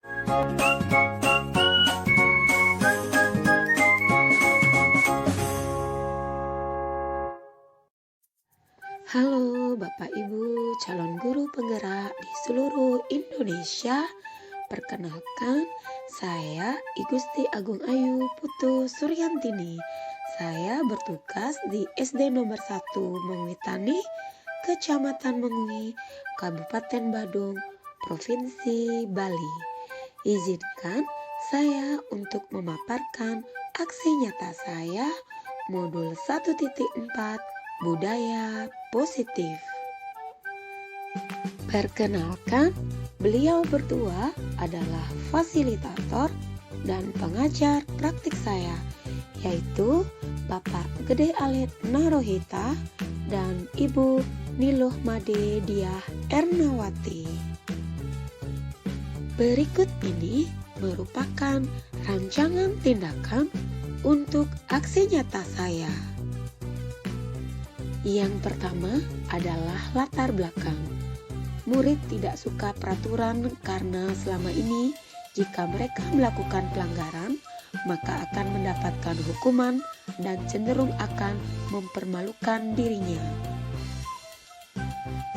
Halo Bapak Ibu calon guru penggerak di seluruh Indonesia. Perkenalkan, saya Igusti Agung Ayu Putu Suryantini. Saya bertugas di SD nomor 1 Mengwitani, Kecamatan Mengwi, Kabupaten Badung, Provinsi Bali. Izinkan saya untuk memaparkan aksi nyata saya modul 1.4 Budaya Positif. Perkenalkan, beliau berdua adalah fasilitator dan pengajar praktik saya, yaitu Bapak Gede Alet Narohita dan Ibu Niluh Made Diah Ernawati. Berikut ini merupakan rancangan tindakan untuk aksi nyata saya. Yang pertama adalah latar belakang. Murid tidak suka peraturan karena selama ini jika mereka melakukan pelanggaran, maka akan mendapatkan hukuman dan cenderung akan mempermalukan dirinya.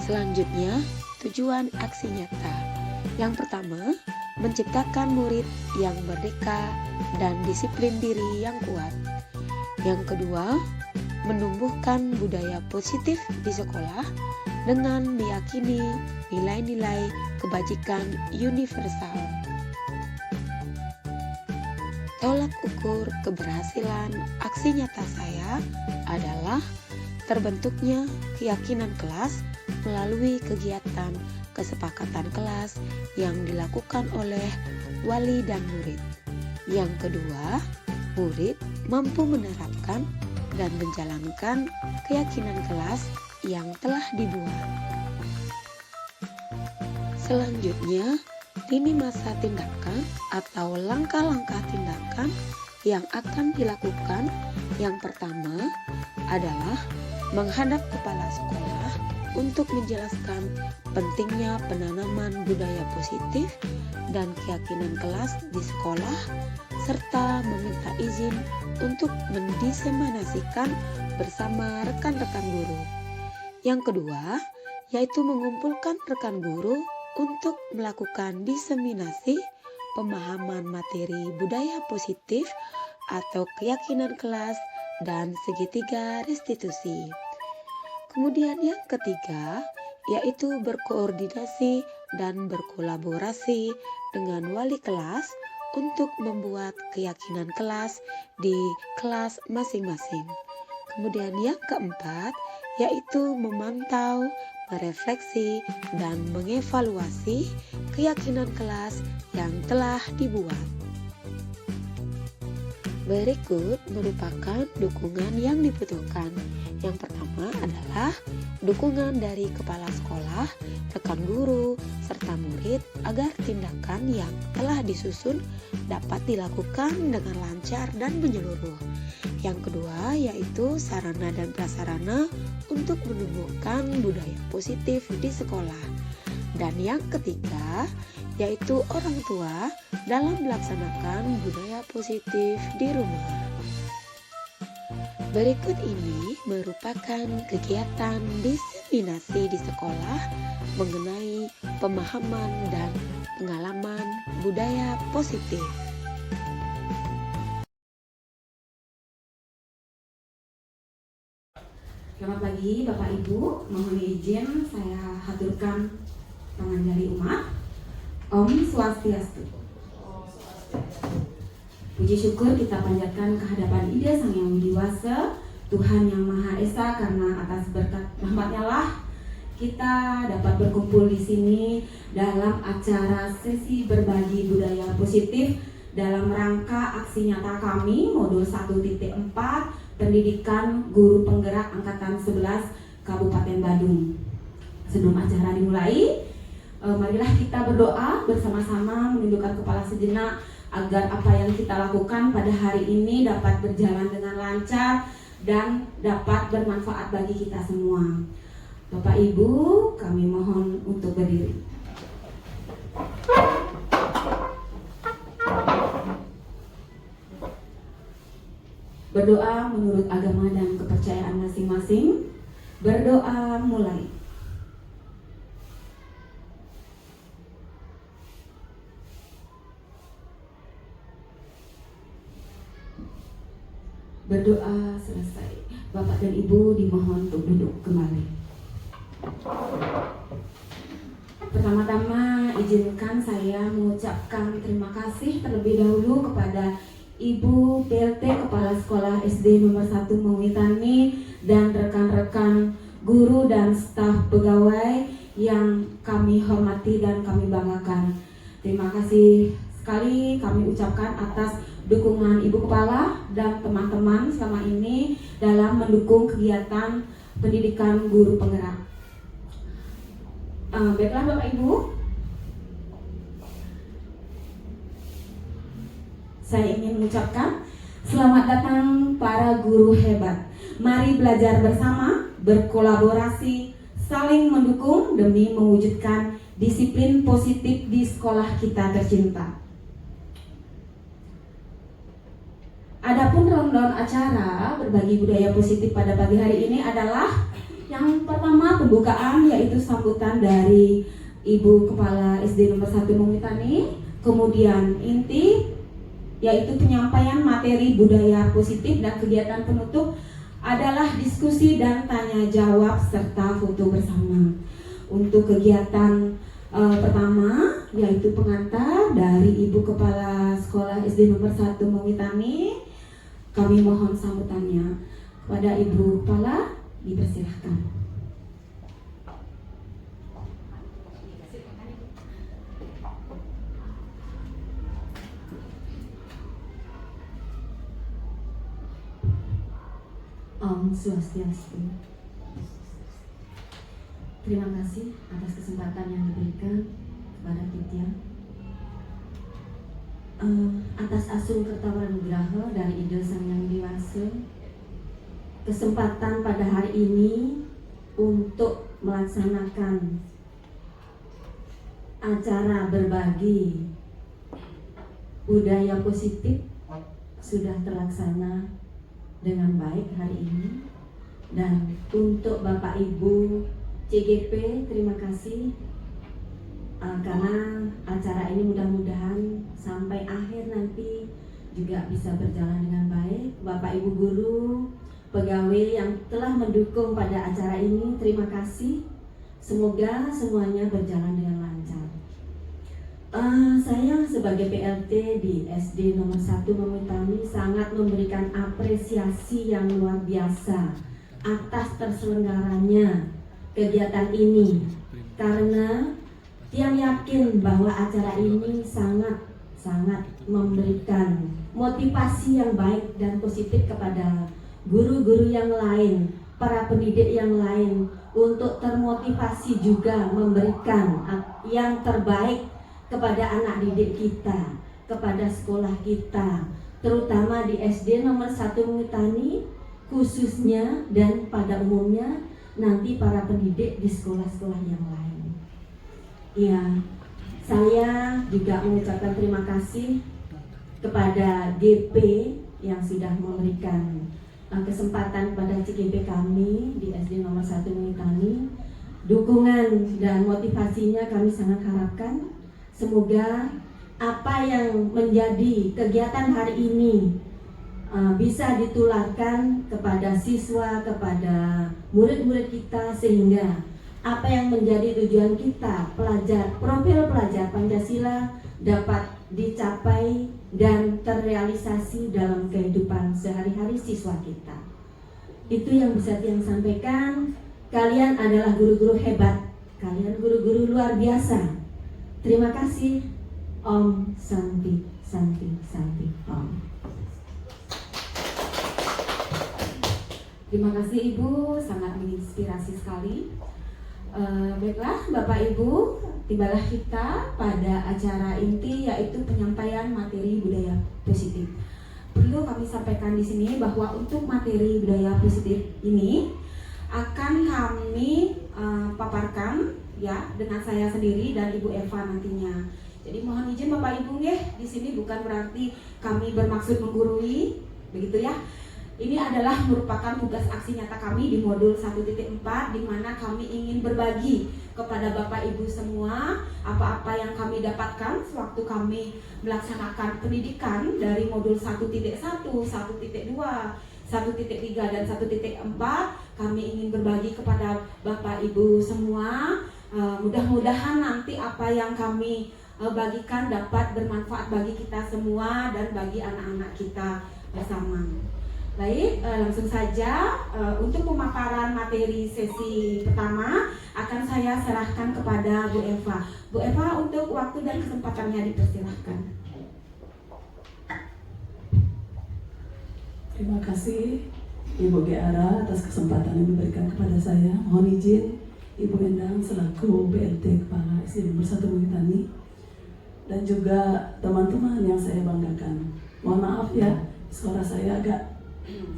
Selanjutnya, tujuan aksi nyata. Yang pertama, menciptakan murid yang merdeka dan disiplin diri yang kuat. Yang kedua, menumbuhkan budaya positif di sekolah dengan meyakini nilai-nilai kebajikan universal. Tolak ukur keberhasilan aksi nyata saya adalah terbentuknya keyakinan kelas melalui kegiatan kesepakatan kelas yang dilakukan oleh wali dan murid. Yang kedua, murid mampu menerapkan dan menjalankan keyakinan kelas yang telah dibuat. Selanjutnya, lini masa tindakan atau langkah-langkah tindakan yang akan dilakukan. Yang pertama adalah menghadap kepala sekolah untuk menjelaskan pentingnya penanaman budaya positif dan keyakinan kelas di sekolah, serta meminta izin untuk mendiseminasikan bersama rekan-rekan guru. Yang kedua, yaitu mengumpulkan rekan guru untuk melakukan diseminasi pemahaman materi budaya positif atau keyakinan kelas dan segitiga restitusi. Kemudian yang ketiga, yaitu berkoordinasi dan berkolaborasi dengan wali kelas untuk membuat keyakinan kelas di kelas masing-masing. Kemudian yang keempat, yaitu memantau, merefleksi, dan mengevaluasi keyakinan kelas yang telah dibuat. Berikut merupakan dukungan yang dibutuhkan. Yang pertama adalah dukungan dari kepala sekolah, rekan guru, serta murid agar tindakan yang telah disusun dapat dilakukan dengan lancar dan menyeluruh. Yang kedua yaitu sarana dan prasarana untuk menumbuhkan budaya positif di sekolah. Dan yang ketiga yaitu orang tua dalam melaksanakan budaya positif di rumah. Berikut ini merupakan kegiatan diseminasi di sekolah mengenai pemahaman dan pengalaman budaya positif. Selamat pagi Bapak Ibu, mohon izin saya haturkan tangan jari umat. Om Swastiastu. Puji syukur kita panjatkan kehadapan Ida Sang Yang Widi Wasa, Tuhan Yang Maha Esa, karena atas berkat rahmat-Nya lah kita dapat berkumpul di sini dalam acara sesi berbagi budaya positif dalam rangka aksi nyata kami modul 1.4 Pendidikan Guru Penggerak Angkatan 11 Kabupaten Badung. Sebelum acara dimulai, marilah kita berdoa bersama-sama menundukkan kepala sejenak agar apa yang kita lakukan pada hari ini dapat berjalan dengan lancar dan dapat bermanfaat bagi kita semua. Bapak Ibu, kami mohon untuk berdiri. Berdoa menurut agama dan kepercayaan masing-masing. Berdoa mulai. Berdoa selesai. Bapak dan Ibu dimohon untuk duduk kembali. Pertama-tama izinkan saya mengucapkan terima kasih terlebih dahulu kepada Ibu PLT Kepala Sekolah SD nomor 1 Mawitani dan rekan-rekan guru dan staf pegawai yang kami hormati dan kami banggakan. Terima kasih sekali kami ucapkan atas dukungan Ibu Kepala dan teman-teman selama ini dalam mendukung kegiatan pendidikan guru penggerak. Baiklah Bapak Ibu, saya ingin mengucapkan selamat datang para guru hebat. Mari belajar bersama, berkolaborasi, saling mendukung demi mewujudkan disiplin positif di sekolah kita tercinta. Adapun rundown acara berbagi budaya positif pada pagi hari ini adalah yang pertama pembukaan, yaitu sambutan dari Ibu Kepala SD nomor 1 Mawitani. Kemudian inti, yaitu penyampaian materi budaya positif, dan kegiatan penutup adalah diskusi dan tanya jawab serta foto bersama. Untuk kegiatan pertama, yaitu pengantar dari Ibu Kepala Sekolah SD nomor 1 Mawitani, kami mohon sambutannya kepada Ibu Kepala. Dipersilahkan. Om Swastiastu. Terima kasih atas kesempatan yang diberikan kepada Titya. Atas Asung Kertawanugraha dari Ida Sang Yang Diwasa, kesempatan pada hari ini untuk melaksanakan acara berbagi budaya positif sudah terlaksana dengan baik hari ini. Dan untuk Bapak Ibu CGP, terima kasih karena acara ini mudah-mudahan sampai akhir nanti juga bisa berjalan dengan baik. Bapak Ibu guru, pegawai yang telah mendukung pada acara ini, terima kasih. Semoga semuanya berjalan dengan lancar. Saya sebagai PLT di SD nomor 1 Mawitani sangat memberikan apresiasi yang luar biasa atas terselenggaranya kegiatan ini, karena Tiang yakin bahwa acara ini sangat memberikan motivasi yang baik dan positif kepada guru-guru yang lain, para pendidik yang lain, untuk termotivasi juga memberikan yang terbaik kepada anak didik kita, kepada sekolah kita, terutama di SD nomor 1 Mawitani khususnya, dan pada umumnya nanti para pendidik di sekolah-sekolah yang lain. Ya, saya juga mengucapkan terima kasih kepada GP yang sudah memberikan kesempatan pada CGP kami di SD nomor 1 Mawitani. Dukungan dan motivasinya kami sangat harapkan. Semoga apa yang menjadi kegiatan hari ini bisa ditularkan kepada siswa, kepada murid-murid kita, sehingga apa yang menjadi tujuan kita, profil pelajar Pancasila, dapat dicapai dan terrealisasi dalam kehidupan sehari-hari siswa kita. Itu yang bisa Tiang sampaikan. Kalian adalah guru-guru hebat, kalian guru-guru luar biasa. Terima kasih. Om Santi Santi Santi Om. Terima kasih Ibu, sangat menginspirasi sekali. Baiklah Bapak Ibu, tibalah kita pada acara inti, yaitu penyampaian materi budaya positif. Perlu kami sampaikan di sini bahwa untuk materi budaya positif ini akan kami paparkan ya dengan saya sendiri dan Ibu Eva nantinya. Jadi mohon izin Bapak Ibu di sini bukan berarti kami bermaksud menggurui, begitu ya. Ini adalah merupakan tugas aksi nyata kami di modul 1.4, di mana kami ingin berbagi kepada Bapak Ibu semua apa-apa yang kami dapatkan sewaktu kami melaksanakan pendidikan dari modul 1.1, 1.2, 1.3 dan 1.4. Kami ingin berbagi kepada Bapak Ibu semua. Mudah-mudahan nanti apa yang kami bagikan dapat bermanfaat bagi kita semua dan bagi anak-anak kita bersama. Baik, langsung saja untuk pemaparan materi sesi pertama akan saya serahkan kepada Bu Eva. Bu Eva, untuk waktu dan kesempatannya dipersilahkan. Terima kasih Ibu Geara atas kesempatan yang diberikan kepada saya. Mohon izin Ibu Endang selaku BLT Kepala SD nomor 1 Bukit Tani dan juga teman-teman yang saya banggakan. Mohon maaf ya, suara saya agak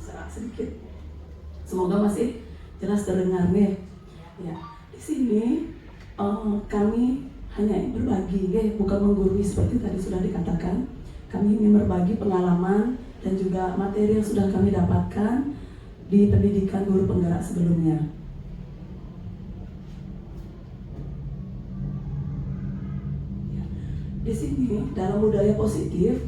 serak sedikit. Semoga masih jelas terdengar nih. Ya, di sini kami hanya berbagi, bukan menggurui seperti tadi sudah dikatakan. Kami ingin berbagi pengalaman dan juga materi yang sudah kami dapatkan di pendidikan guru penggerak sebelumnya. Di sini dalam budaya positif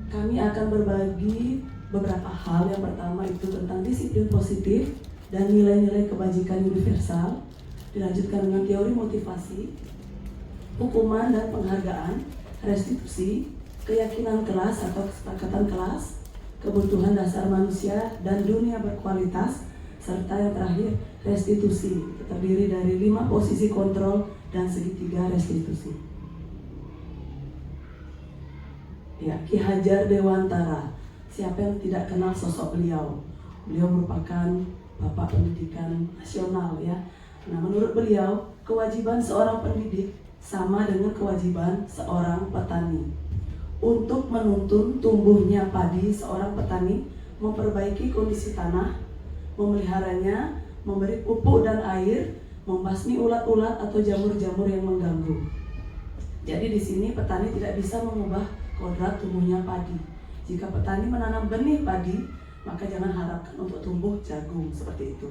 kami akan berbagi beberapa hal. Yang pertama itu tentang disiplin positif dan nilai-nilai kebajikan universal. Dilanjutkan dengan teori motivasi, hukuman dan penghargaan, restitusi, keyakinan kelas atau kesepakatan kelas, kebutuhan dasar manusia dan dunia berkualitas, serta yang terakhir restitusi, terdiri dari 5 posisi kontrol dan segitiga restitusi. Ya, Ki Hajar Dewantara. Siapa yang tidak kenal sosok beliau? Beliau merupakan Bapak Pendidikan Nasional ya. Nah, menurut beliau, kewajiban seorang pendidik sama dengan kewajiban seorang petani. Untuk menuntun tumbuhnya padi, seorang petani memperbaiki kondisi tanah, memeliharanya, memberi pupuk dan air, membasmi ulat-ulat atau jamur-jamur yang mengganggu. Jadi di sini petani tidak bisa mengubah kodrat tumbuhnya padi. Jika petani menanam benih padi, maka jangan harapkan untuk tumbuh jagung seperti itu.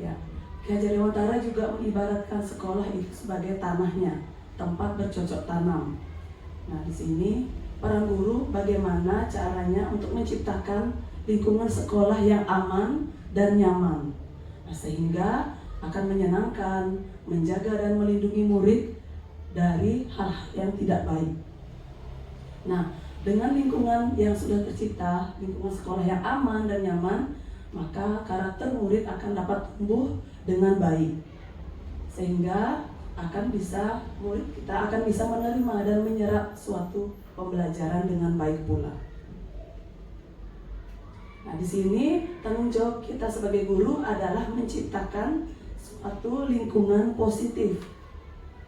Ya, Ki Hajar Dewantara juga mengibaratkan sekolah itu sebagai tanahnya, tempat bercocok tanam. Nah, di sini para guru bagaimana caranya untuk menciptakan lingkungan sekolah yang aman dan nyaman. Nah, sehingga akan menyenangkan, menjaga dan melindungi murid dari hal-hal yang tidak baik. Nah, dengan lingkungan yang sudah tercipta, lingkungan sekolah yang aman dan nyaman, maka karakter murid akan dapat tumbuh dengan baik. Sehingga murid kita akan bisa menerima dan menyerap suatu pembelajaran dengan baik pula. Nah, di sini tanggung jawab kita sebagai guru adalah menciptakan suatu lingkungan positif.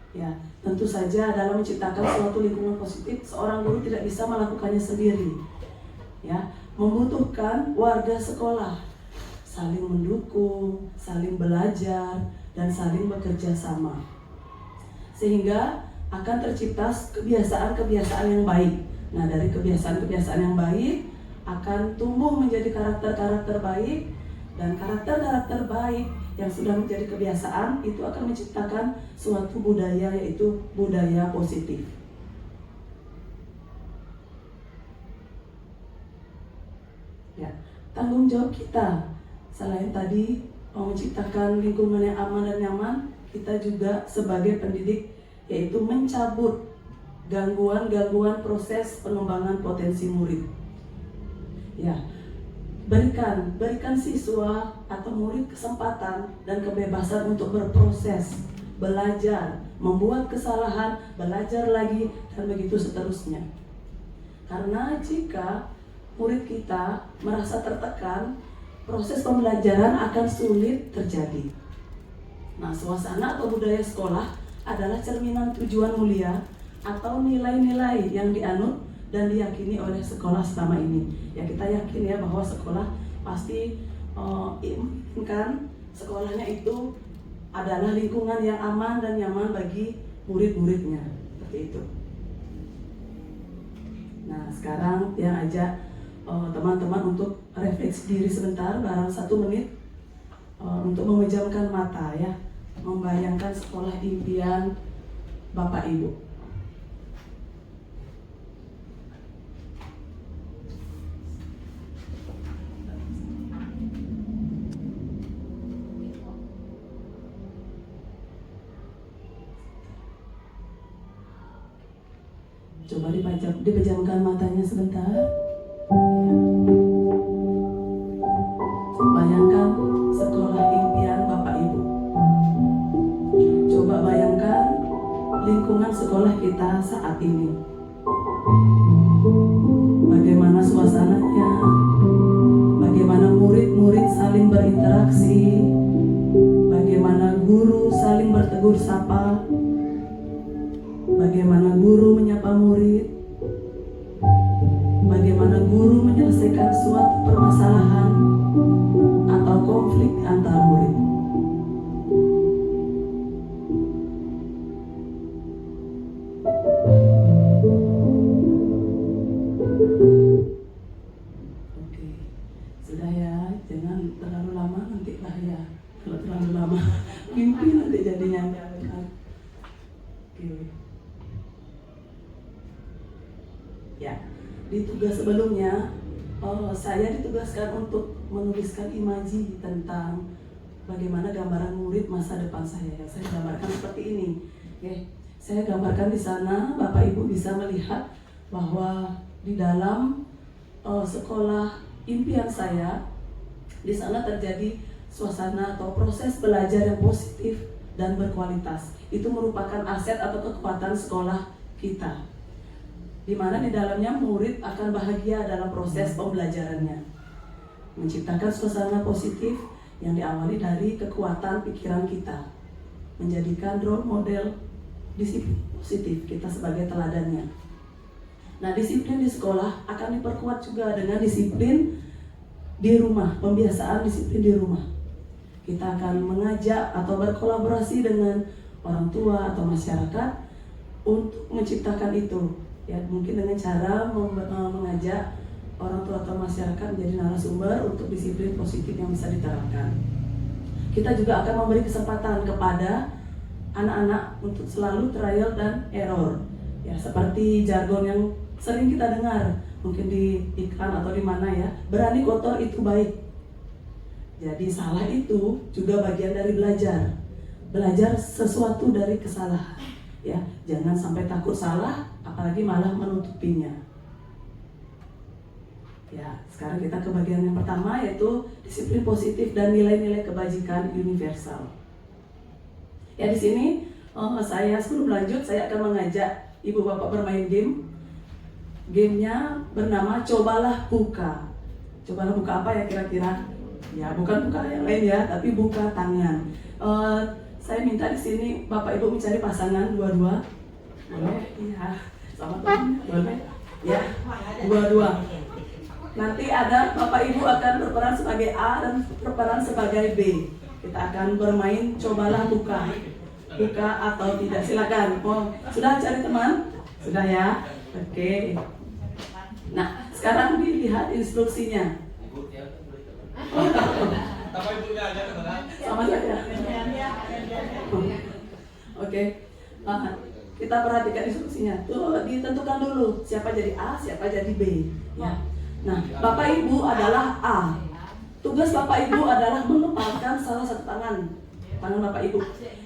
Ya, tentu saja dalam menciptakan suatu lingkungan positif, seorang guru tidak bisa melakukannya sendiri. Ya, membutuhkan warga sekolah saling mendukung, saling belajar, dan saling bekerja sama. Sehingga akan tercipta kebiasaan-kebiasaan yang baik. Nah, dari kebiasaan-kebiasaan yang baik akan tumbuh menjadi karakter-karakter baik, dan karakter-karakter baik yang sudah menjadi kebiasaan itu akan menciptakan suatu budaya, yaitu budaya positif. Ya, tanggung jawab kita selain tadi menciptakan lingkungan yang aman dan nyaman, kita juga sebagai pendidik yaitu mencabut gangguan-gangguan proses pengembangan potensi murid. Ya, berikan siswa atau murid kesempatan dan kebebasan untuk berproses, belajar, membuat kesalahan, belajar lagi, dan begitu seterusnya. Karena jika murid kita merasa tertekan, proses pembelajaran akan sulit terjadi. Nah, suasana atau budaya sekolah adalah cerminan tujuan mulia atau nilai-nilai yang dianut dan diyakini oleh sekolah selama ini. Ya, kita yakin ya bahwa sekolah pasti menginginkan sekolahnya itu adalah lingkungan yang aman dan nyaman bagi murid-muridnya. Seperti itu. Nah, sekarang yang ajak teman-teman untuk refleksi diri sebentar, barang 1 menit, untuk memejamkan mata ya, membayangkan sekolah impian Bapak Ibu. Coba dipejamkan matanya sebentar. Bayangkan sekolah impian Bapak Ibu. Coba bayangkan lingkungan sekolah kita saat ini. Bagaimana suasananya? Bagaimana murid-murid saling berinteraksi? Bagaimana guru saling bertegur sapa? Bagaimana guru menyapa murid? Bagaimana guru menyelesaikan suatu permasalahan atau konflik antar murid? Oke, sudah ya, jangan terlalu lama, nanti bahaya. Kalau terlalu lama, mimpi nanti jadinya. Oke. Ya, di tugas sebelumnya saya ditugaskan untuk menuliskan imaji tentang bagaimana gambaran murid masa depan saya. Saya gambarkan seperti ini. Oke, saya gambarkan di sana, Bapak Ibu bisa melihat bahwa di dalam sekolah impian saya, di sana terjadi suasana atau proses belajar yang positif dan berkualitas. Itu merupakan aset atau kekuatan sekolah kita, di mana di dalamnya murid akan bahagia dalam proses pembelajarannya, menciptakan suasana positif yang diawali dari kekuatan pikiran kita, menjadikan role model disiplin positif kita sebagai teladannya. Nah, disiplin di sekolah akan diperkuat juga dengan disiplin di rumah, pembiasaan disiplin di rumah. Kita akan mengajak atau berkolaborasi dengan orang tua atau masyarakat untuk menciptakan itu. Ya, mungkin dengan cara mengajak orang tua atau masyarakat menjadi narasumber untuk disiplin positif yang bisa diterapkan. Kita juga akan memberi kesempatan kepada anak-anak untuk selalu trial dan error. Ya, seperti jargon yang sering kita dengar, mungkin di iklan atau di mana ya, berani kotor itu baik. Jadi salah itu juga bagian dari belajar. Belajar sesuatu dari kesalahan. Ya, jangan sampai takut salah, apalagi malah menutupinya. Ya, sekarang kita ke bagian yang pertama, yaitu disiplin positif dan nilai-nilai kebajikan universal. Ya, di sini saya sebelum lanjut, saya akan mengajak ibu bapak bermain game. Gamenya bernama Cobalah Buka. Cobalah buka apa ya kira-kira? Ya, bukan buka yang lain ya, tapi buka tangan. Saya minta di sini Bapak Ibu mencari pasangan dua-dua. Boleh? Iya. Sama teman, boleh? Ya, dua-dua. Nanti ada Bapak Ibu akan berperan sebagai A dan berperan sebagai B. Kita akan bermain Cobalah Buka. Buka atau tidak, silakan. Oh, sudah cari teman? Sudah ya? Oke. Nah, sekarang dilihat instruksinya. Sama saja. Oke. Kita perhatikan instruksinya. Tuh, ditentukan dulu siapa jadi A, siapa jadi B. Ya. Nah, Bapak Ibu adalah A. Tugas Bapak Ibu adalah mengepalkan salah satu tangan Bapak Ibu.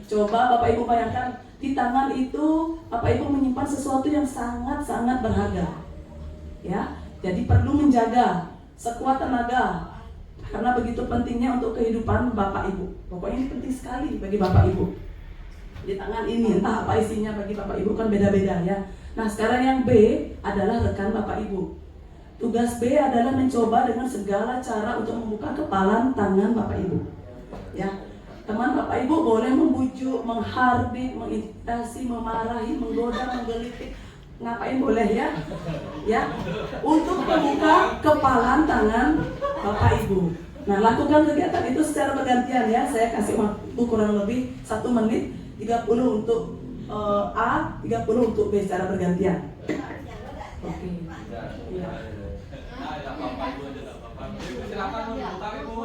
Coba Bapak Ibu bayangkan, di tangan itu Bapak Ibu menyimpan sesuatu yang sangat-sangat berharga. Ya, jadi perlu menjaga sekuat tenaga, karena begitu pentingnya untuk kehidupan Bapak Ibu. Pokoknya ini penting sekali bagi Bapak Ibu. Di tangan ini, entah apa isinya bagi Bapak Ibu kan beda-beda ya. Nah, sekarang yang B adalah rekan Bapak Ibu. Tugas B adalah mencoba dengan segala cara untuk membuka kepalan tangan Bapak Ibu. Ya, teman Bapak Ibu boleh membujuk, menghardik, mengintimidasi, memarahi, menggoda, menggelitik, ngapain boleh ya, ya, untuk membuka kepalan tangan Bapak Ibu. Nah, lakukan kegiatan itu secara bergantian ya. Saya kasih waktu kurang lebih 1 menit, 30 untuk A, 30 untuk B secara bergantian. Oke. Ya. Silakan membuka Ibu.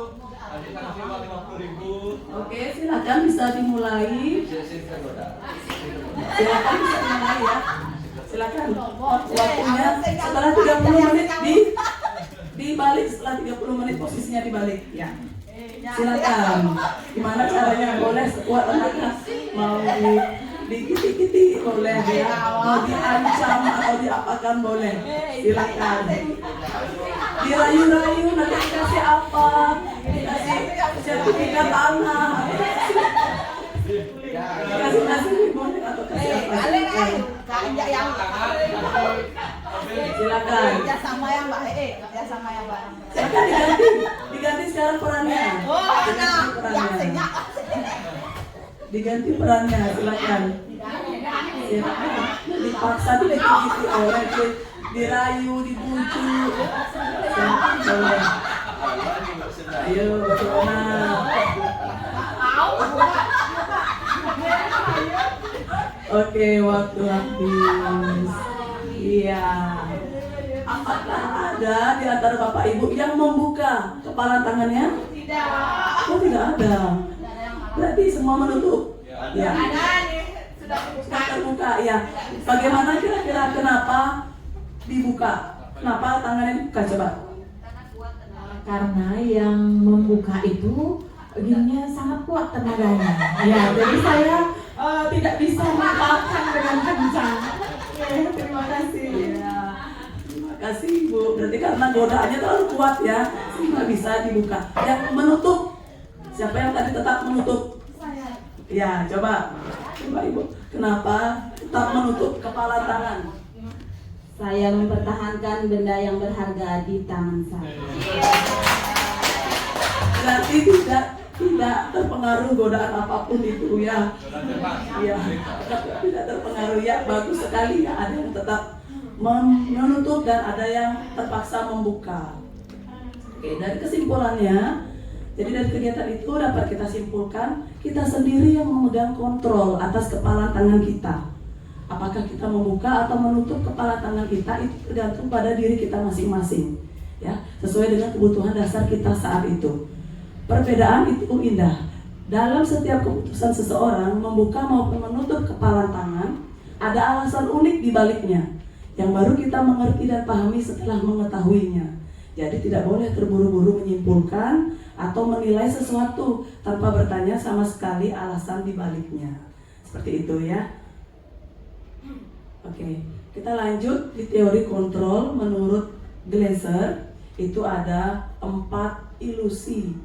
Nanti kasih uang 50.000. Oke, silakan bisa dimulai. Silakan bisa dimulai ya. Silakan. Waktunya setelah 30 menit dibalik, setelah 30 menit posisinya dibalik ya. Silakan. Gimana caranya? Boleh sekuat tenaga. Mau dikiti-kiti boleh ya. Mau diancam atau diapakan boleh. Silakan. Dirayu-rayu nanti dikasih apa? Dikasih sertifikat tanah. Kasih boneka atau kasih apa? Silakan. Kerjasama yang baik, kerjasama yang baik. Silakan diganti sekarang perannya. Diganti perannya, silakan. Silakan. Dipaksa dikit-dikit oleh dirayu, dibujuk. Boleh. Ayo, bagaimana? Oke, waktu habis. Iya. Apakah ada di antara Bapak Ibu yang membuka kepala tangannya? Tidak. Oh, tidak ada. Berarti semua menutup. Ya. Ada nih, sudah Sudah terbuka ya. Bagaimana kira-kira kenapa dibuka? Kenapa tangannya dibuka coba? Karena yang membuka itu gininya sangat kuat tenaganya. Ya, jadi saya tidak bisa melepaskan dengan kencang. Ya, terima kasih. Ya. Terima kasih Ibu. Berarti karena godaannya terlalu kuat ya, nggak bisa dibuka. Yang menutup, siapa yang tadi tetap menutup? Saya. Ya, coba Ibu. Kenapa tetap menutup kepala tangan? Saya mempertahankan benda yang berharga di tangan saya. Berarti tidak terpengaruh godaan apapun itu ya. Ya, tidak terpengaruh ya. Bagus sekali ya. Ada yang tetap menutup dan ada yang terpaksa membuka. Oke, dari kesimpulannya, jadi dari kegiatan itu dapat kita simpulkan kita sendiri yang memegang kontrol atas kepala tangan kita. Apakah kita membuka atau menutup kepala tangan kita itu tergantung pada diri kita masing-masing, ya, sesuai dengan kebutuhan dasar kita saat itu. Perbedaan itu indah. Dalam setiap keputusan seseorang membuka maupun menutup kepala tangan, ada alasan unik di baliknya yang baru kita mengerti dan pahami setelah mengetahuinya. Jadi tidak boleh terburu-buru menyimpulkan atau menilai sesuatu tanpa bertanya sama sekali alasan di baliknya. Seperti itu ya. Oke, kita lanjut di teori kontrol. Menurut Glaser itu ada 4 ilusi.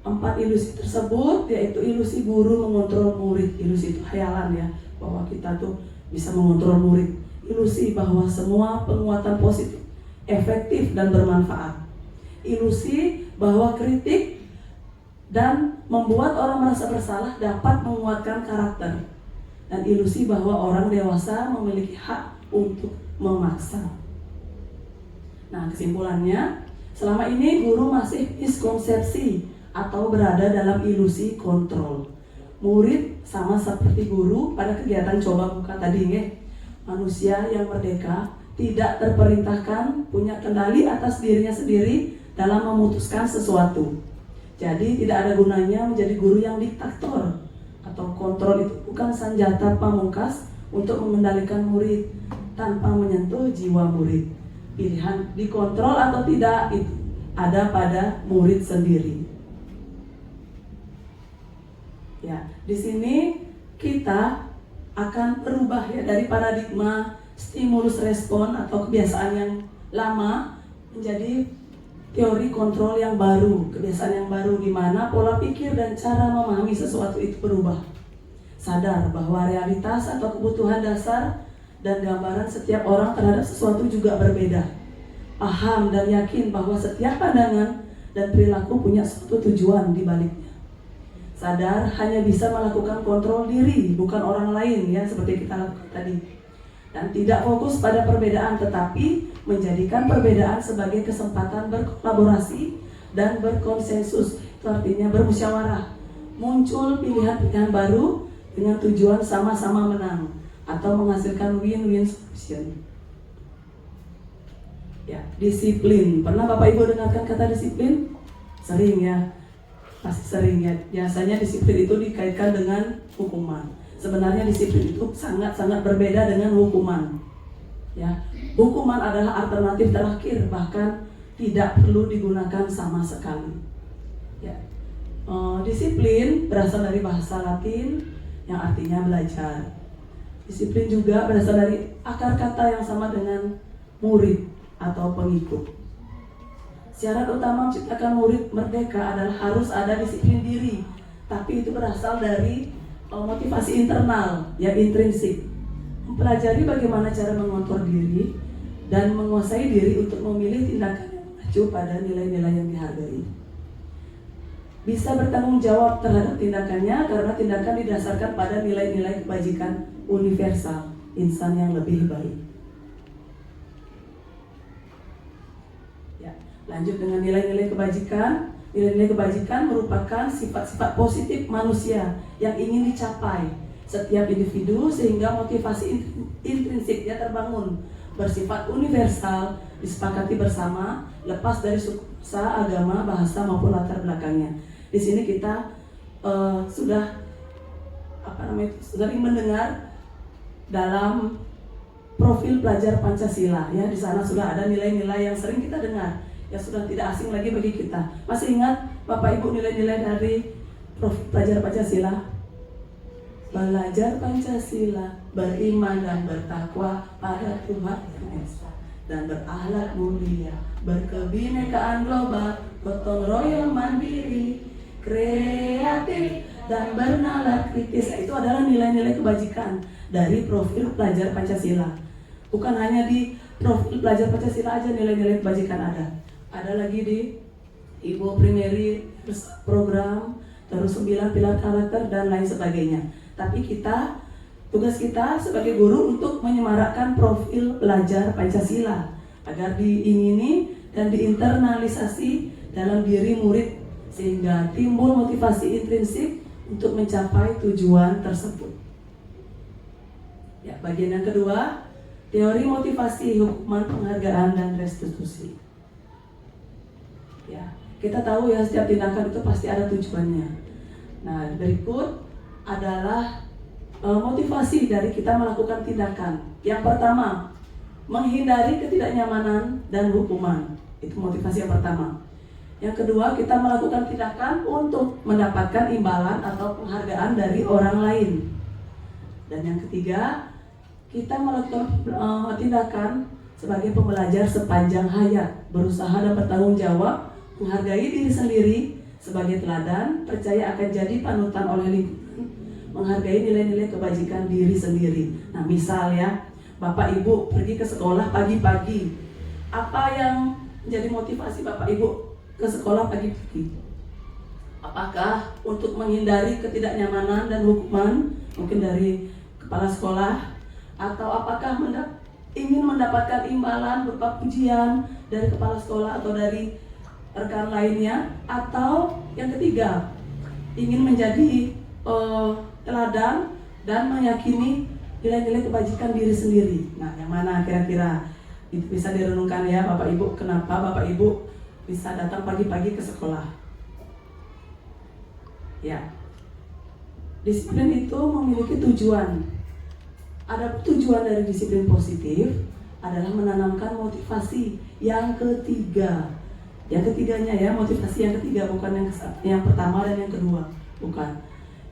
4 ilusi tersebut yaitu ilusi guru mengontrol murid. Ilusi itu khayalan ya, bahwa kita tuh bisa mengontrol murid. Ilusi bahwa semua penguatan positif efektif dan bermanfaat. Ilusi bahwa kritik dan membuat orang merasa bersalah dapat menguatkan karakter. Dan ilusi bahwa orang dewasa memiliki hak untuk memaksa. Nah, kesimpulannya, selama ini guru masih miskonsepsi atau berada dalam ilusi kontrol. Murid sama seperti guru pada kegiatan coba buka tadi nge. Manusia yang merdeka tidak terperintahkan, punya kendali atas dirinya sendiri dalam memutuskan sesuatu. Jadi tidak ada gunanya menjadi guru yang diktator. Atau kontrol itu bukan senjata pamungkas untuk mengendalikan murid tanpa menyentuh jiwa murid. Pilihan dikontrol atau tidak itu ada pada murid sendiri. Ya, di sini kita akan berubah ya dari paradigma stimulus respon atau kebiasaan yang lama menjadi teori kontrol yang baru, kebiasaan yang baru di mana pola pikir dan cara memahami sesuatu itu berubah. Sadar bahwa realitas atau kebutuhan dasar dan gambaran setiap orang terhadap sesuatu juga berbeda. Paham dan yakin bahwa setiap pandangan dan perilaku punya suatu tujuan di baliknya. Sadar hanya bisa melakukan kontrol diri, bukan orang lain ya, seperti kita lakukan tadi. Dan tidak fokus pada perbedaan, tetapi menjadikan perbedaan sebagai kesempatan berkolaborasi dan berkonsensus. Itu artinya bermusyawarah. Muncul pilihan-pilihan baru dengan tujuan sama-sama menang atau menghasilkan win-win solution. Ya, disiplin. Pernah Bapak Ibu dengarkan kata disiplin? Sering ya, pasti sering ya. Biasanya disiplin itu dikaitkan dengan hukuman. Sebenarnya disiplin itu sangat-sangat berbeda dengan hukuman. Ya, hukuman adalah alternatif terakhir, bahkan tidak perlu digunakan sama sekali. Ya, disiplin berasal dari bahasa Latin yang artinya belajar. Disiplin juga berasal dari akar kata yang sama dengan murid atau pengikut. Syarat utama menciptakan murid merdeka adalah harus ada disiplin diri, tapi itu berasal dari motivasi internal, ya intrinsik. Mempelajari bagaimana cara mengontrol diri dan menguasai diri untuk memilih tindakan yang mengacu pada nilai-nilai yang dihargai. Bisa bertanggung jawab terhadap tindakannya karena tindakan didasarkan pada nilai-nilai kebajikan universal, insan yang lebih baik. Lanjut dengan nilai-nilai kebajikan. Nilai-nilai kebajikan merupakan sifat-sifat positif manusia yang ingin dicapai setiap individu sehingga motivasi intrinsiknya terbangun, bersifat universal, disepakati bersama, lepas dari suku, agama, bahasa maupun latar belakangnya. Di sini kita sudah sering mendengar dalam profil pelajar Pancasila, ya di sana sudah ada nilai-nilai yang sering kita dengar, yang sudah tidak asing lagi bagi kita. Masih ingat Bapak Ibu nilai-nilai dari profil pelajar Pancasila? Belajar Pancasila, beriman dan bertakwa pada Tuhan Yang Esa, dan berakhlak mulia, berkebinekaan global, gotong royong mandiri, kreatif dan bernalar kritis. Itu adalah nilai-nilai kebajikan dari profil pelajar Pancasila. Bukan hanya di profil pelajar Pancasila aja nilai-nilai kebajikan ada. Ada lagi di Ibu Primary program, terus 9 pilar karakter dan lain sebagainya. Tapi tugas kita sebagai guru untuk menyemarakkan profil pelajar Pancasila agar diingini dan diinternalisasi dalam diri murid sehingga timbul motivasi intrinsik untuk mencapai tujuan tersebut. Ya, bagian yang kedua, teori motivasi, hukuman, penghargaan, dan restitusi. Ya, kita tahu ya setiap tindakan itu pasti ada tujuannya. Nah, berikut adalah motivasi dari kita melakukan tindakan. Yang pertama, menghindari ketidaknyamanan dan hukuman. Itu motivasi yang pertama. Yang kedua, kita melakukan tindakan untuk mendapatkan imbalan atau penghargaan dari orang lain. Dan yang ketiga, kita melakukan tindakan sebagai pembelajar sepanjang hayat, berusaha dan bertanggung jawab, menghargai diri sendiri sebagai teladan, percaya akan jadi panutan oleh lingkungan, menghargai nilai-nilai kebajikan diri sendiri. Nah, misal ya, Bapak Ibu pergi ke sekolah pagi-pagi. Apa yang menjadi motivasi Bapak Ibu ke sekolah pagi-pagi? Apakah untuk menghindari ketidaknyamanan dan hukuman mungkin dari kepala sekolah, atau apakah ingin mendapatkan imbalan berupa pujian dari kepala sekolah atau dari rekan lainnya, atau yang ketiga ingin menjadi teladan dan meyakini nilai-nilai kebajikan diri sendiri? Nah, yang mana kira-kira? Itu bisa direnungkan ya Bapak Ibu, kenapa Bapak Ibu bisa datang pagi-pagi ke sekolah. Ya, disiplin itu memiliki tujuan. Ada tujuan dari disiplin positif adalah menanamkan motivasi yang ketiga. Yang ketiganya ya, motivasi yang ketiga, bukan yang pertama dan yang kedua, bukan.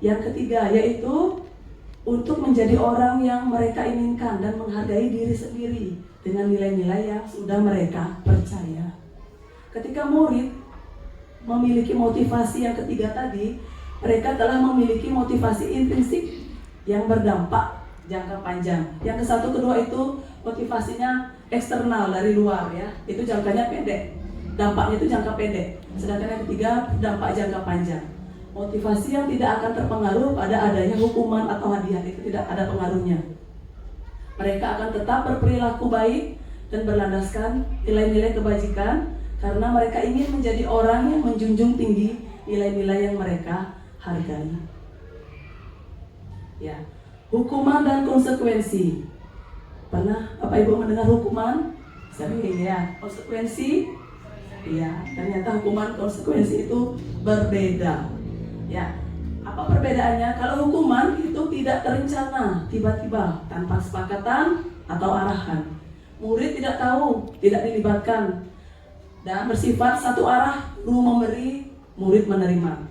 Yang ketiga yaitu untuk menjadi orang yang mereka inginkan dan menghargai diri sendiri dengan nilai-nilai yang sudah mereka percaya. Ketika murid memiliki motivasi yang ketiga tadi, mereka telah memiliki motivasi intrinsik yang berdampak jangka panjang. Yang ke-1, kedua itu motivasinya eksternal dari luar ya, itu jangkanya pendek. Dampaknya itu jangka pendek. Sedangkan yang ketiga, dampak jangka panjang. Motivasi yang tidak akan terpengaruh pada adanya hukuman atau hadiah, itu tidak ada pengaruhnya. Mereka akan tetap berperilaku baik dan berlandaskan nilai-nilai kebajikan karena mereka ingin menjadi orang yang menjunjung tinggi nilai-nilai yang mereka hargai. Ya, hukuman dan konsekuensi. Pernah Bapak Ibu mendengar hukuman? Sering ya. Konsekuensi, ya ternyata hukuman konsekuensi itu berbeda. Ya, apa perbedaannya? Kalau hukuman itu tidak terencana, tiba-tiba, tanpa kesepakatan atau arahan. Murid tidak tahu, tidak dilibatkan, dan bersifat satu arah, guru memberi, murid menerima.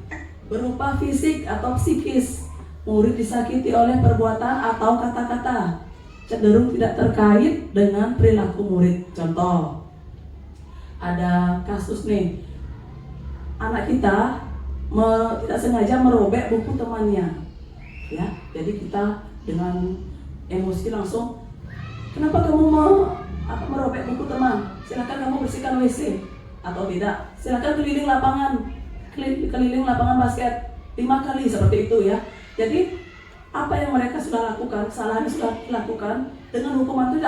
Berupa fisik atau psikis, murid disakiti oleh perbuatan atau kata-kata, cenderung tidak terkait dengan perilaku murid. Contoh, ada kasus nih, anak kita tidak sengaja merobek buku temannya, ya. Jadi kita dengan emosi langsung, kenapa kamu merobek buku teman? Silakan kamu bersihkan WC, atau tidak? Silakan keliling lapangan basket 5 kali, seperti itu ya. Jadi apa yang mereka sudah lakukan, kesalahan yang sudah dilakukan, dengan hukuman itu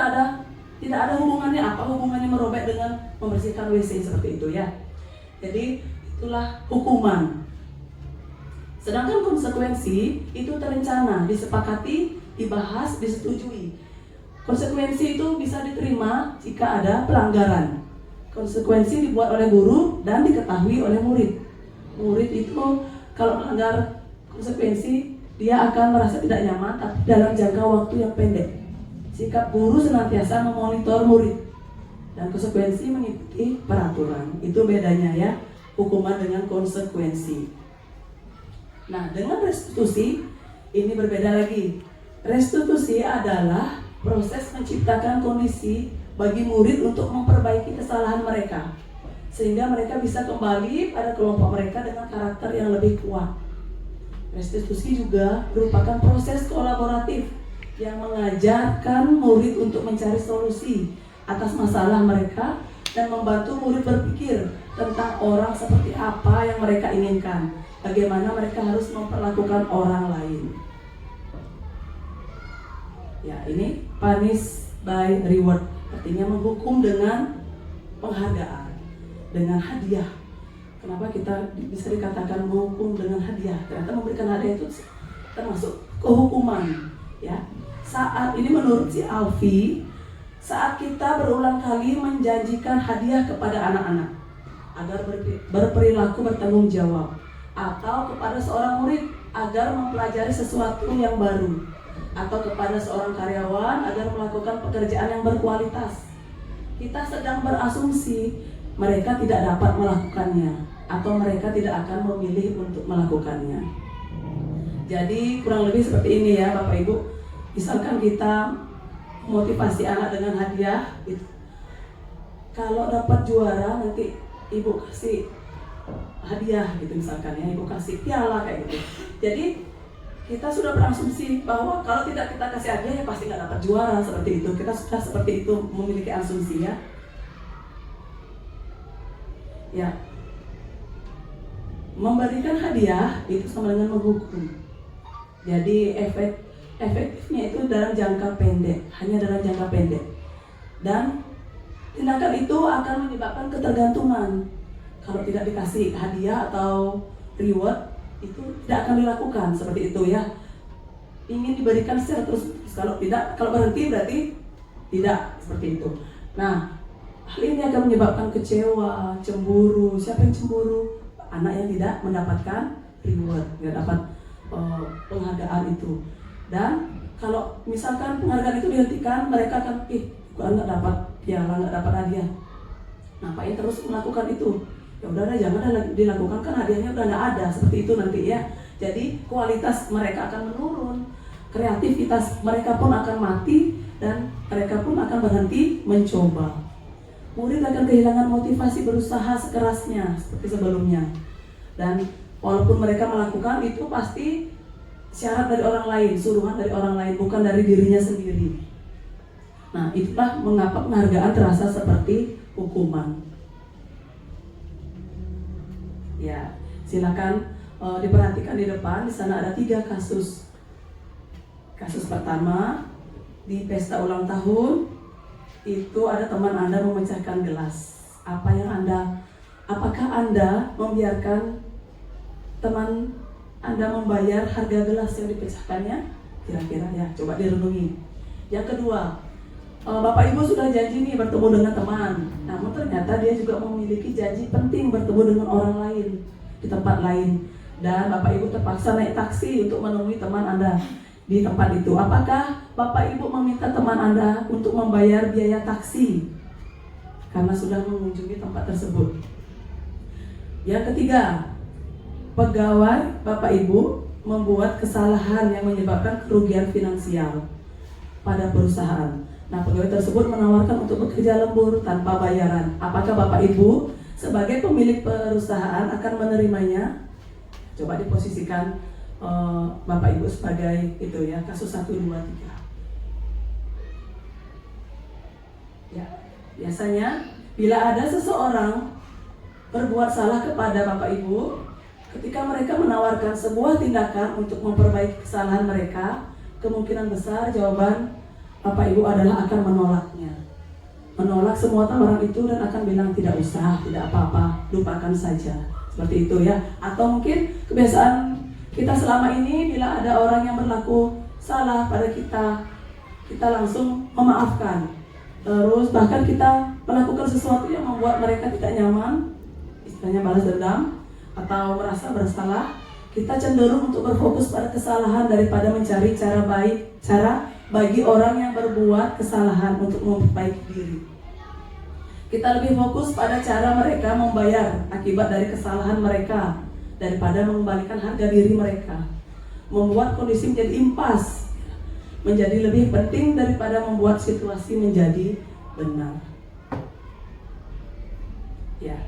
tidak ada hubungannya. Apa hubungannya merobek dengan membersihkan WC, seperti itu ya. Jadi itulah hukuman. Sedangkan konsekuensi itu terencana, disepakati, dibahas, disetujui. Konsekuensi itu bisa diterima jika ada pelanggaran. Konsekuensi dibuat oleh guru dan diketahui oleh murid. Murid itu kalau melanggar konsekuensi, dia akan merasa tidak nyaman, tapi dalam jangka waktu yang pendek. Sikap guru senantiasa memonitor murid, dan konsekuensi mengikuti peraturan. Itu bedanya ya, hukuman dengan konsekuensi. Nah, dengan restitusi ini berbeda lagi. Restitusi adalah proses menciptakan kondisi bagi murid untuk memperbaiki kesalahan mereka, sehingga mereka bisa kembali pada kelompok mereka dengan karakter yang lebih kuat. Restitusi juga merupakan proses kolaboratif yang mengajarkan murid untuk mencari solusi atas masalah mereka dan membantu murid berpikir tentang orang seperti apa yang mereka inginkan, bagaimana mereka harus memperlakukan orang lain. Ya, ini punish by reward, artinya menghukum dengan penghargaan, dengan hadiah. Kenapa kita bisa dikatakan menghukum dengan hadiah? Ternyata memberikan hadiah itu termasuk kehukuman. Ya, saat ini menurut si Alfi, saat kita berulang kali menjanjikan hadiah kepada anak-anak agar berperilaku bertanggung jawab, atau kepada seorang murid agar mempelajari sesuatu yang baru, atau kepada seorang karyawan agar melakukan pekerjaan yang berkualitas, kita sedang berasumsi mereka tidak dapat melakukannya, atau mereka tidak akan memilih untuk melakukannya. Jadi kurang lebih seperti ini ya Bapak Ibu. Misalkan kita motivasi anak dengan hadiah gitu. Kalau dapat juara nanti ibu kasih hadiah gitu misalkan ya, ibu kasih piala kayak gitu. Jadi kita sudah berasumsi bahwa kalau tidak kita kasih hadiah ya pasti nggak dapat juara, seperti itu. Kita sudah seperti itu memiliki asumsi ya. Ya, memberikan hadiah itu sama dengan menghukum. Jadi efektifnya itu dalam jangka pendek, hanya dalam jangka pendek. Dan tindakan itu akan menyebabkan ketergantungan. Kalau tidak dikasih hadiah atau reward, itu tidak akan dilakukan, seperti itu ya. Ingin diberikan secara terus, kalau tidak, kalau berhenti berarti tidak, seperti itu. Nah, hal ini akan menyebabkan kecewa, cemburu. Siapa yang cemburu? Anak yang tidak mendapatkan reward, tidak dapat penghargaan itu. Dan kalau misalkan penghargaan itu dihentikan, mereka akan gua nggak dapat piala, nggak dapat hadiah. Ngapain terus melakukan itu? Ya udah jangan dilakukan, kan hadiahnya udah nggak ada, seperti itu nanti ya. Jadi kualitas mereka akan menurun, kreativitas mereka pun akan mati, dan mereka pun akan berhenti mencoba. Murid akan kehilangan motivasi berusaha sekerasnya seperti sebelumnya. Dan walaupun mereka melakukan itu pasti syarat dari orang lain, suruhan dari orang lain, bukan dari dirinya sendiri. Nah, itulah mengapa penghargaan terasa seperti hukuman. Ya, silakan diperhatikan di depan. Di sana ada 3 kasus. Kasus pertama, di pesta ulang tahun, itu ada teman Anda memecahkan gelas. Apakah Anda membiarkan teman Anda membayar harga gelas yang dipecahkannya? Kira-kira ya, coba direnungi. Yang kedua, Bapak Ibu sudah janji nih bertemu dengan teman, namun ternyata dia juga memiliki janji penting bertemu dengan orang lain di tempat lain, dan Bapak Ibu terpaksa naik taksi untuk menemui teman Anda di tempat itu. Apakah Bapak Ibu meminta teman Anda untuk membayar biaya taksi karena sudah mengunjungi tempat tersebut? Yang ketiga, pegawai Bapak Ibu membuat kesalahan yang menyebabkan kerugian finansial pada perusahaan. Nah, pegawai tersebut menawarkan untuk bekerja lembur tanpa bayaran. Apakah Bapak Ibu sebagai pemilik perusahaan akan menerimanya? Coba diposisikan Bapak Ibu sebagai itu ya, kasus 1, 2, 3. Ya, biasanya bila ada seseorang berbuat salah kepada Bapak Ibu, ketika mereka menawarkan sebuah tindakan untuk memperbaiki kesalahan mereka, kemungkinan besar jawaban Bapak Ibu adalah akan menolaknya. Menolak semua tawaran itu dan akan bilang tidak usah, tidak apa-apa, lupakan saja. Seperti itu ya. Atau mungkin kebiasaan kita selama ini, bila ada orang yang berlaku salah pada kita, kita langsung memaafkan. Terus bahkan kita melakukan sesuatu yang membuat mereka tidak nyaman, istilahnya balas dendam atau merasa bersalah, kita cenderung untuk berfokus pada kesalahan daripada mencari cara bagi orang yang berbuat kesalahan untuk memperbaiki diri. Kita lebih fokus pada cara mereka membayar akibat dari kesalahan mereka daripada mengembalikan harga diri mereka. Membuat kondisi menjadi impas menjadi lebih penting daripada membuat situasi menjadi benar. Ya,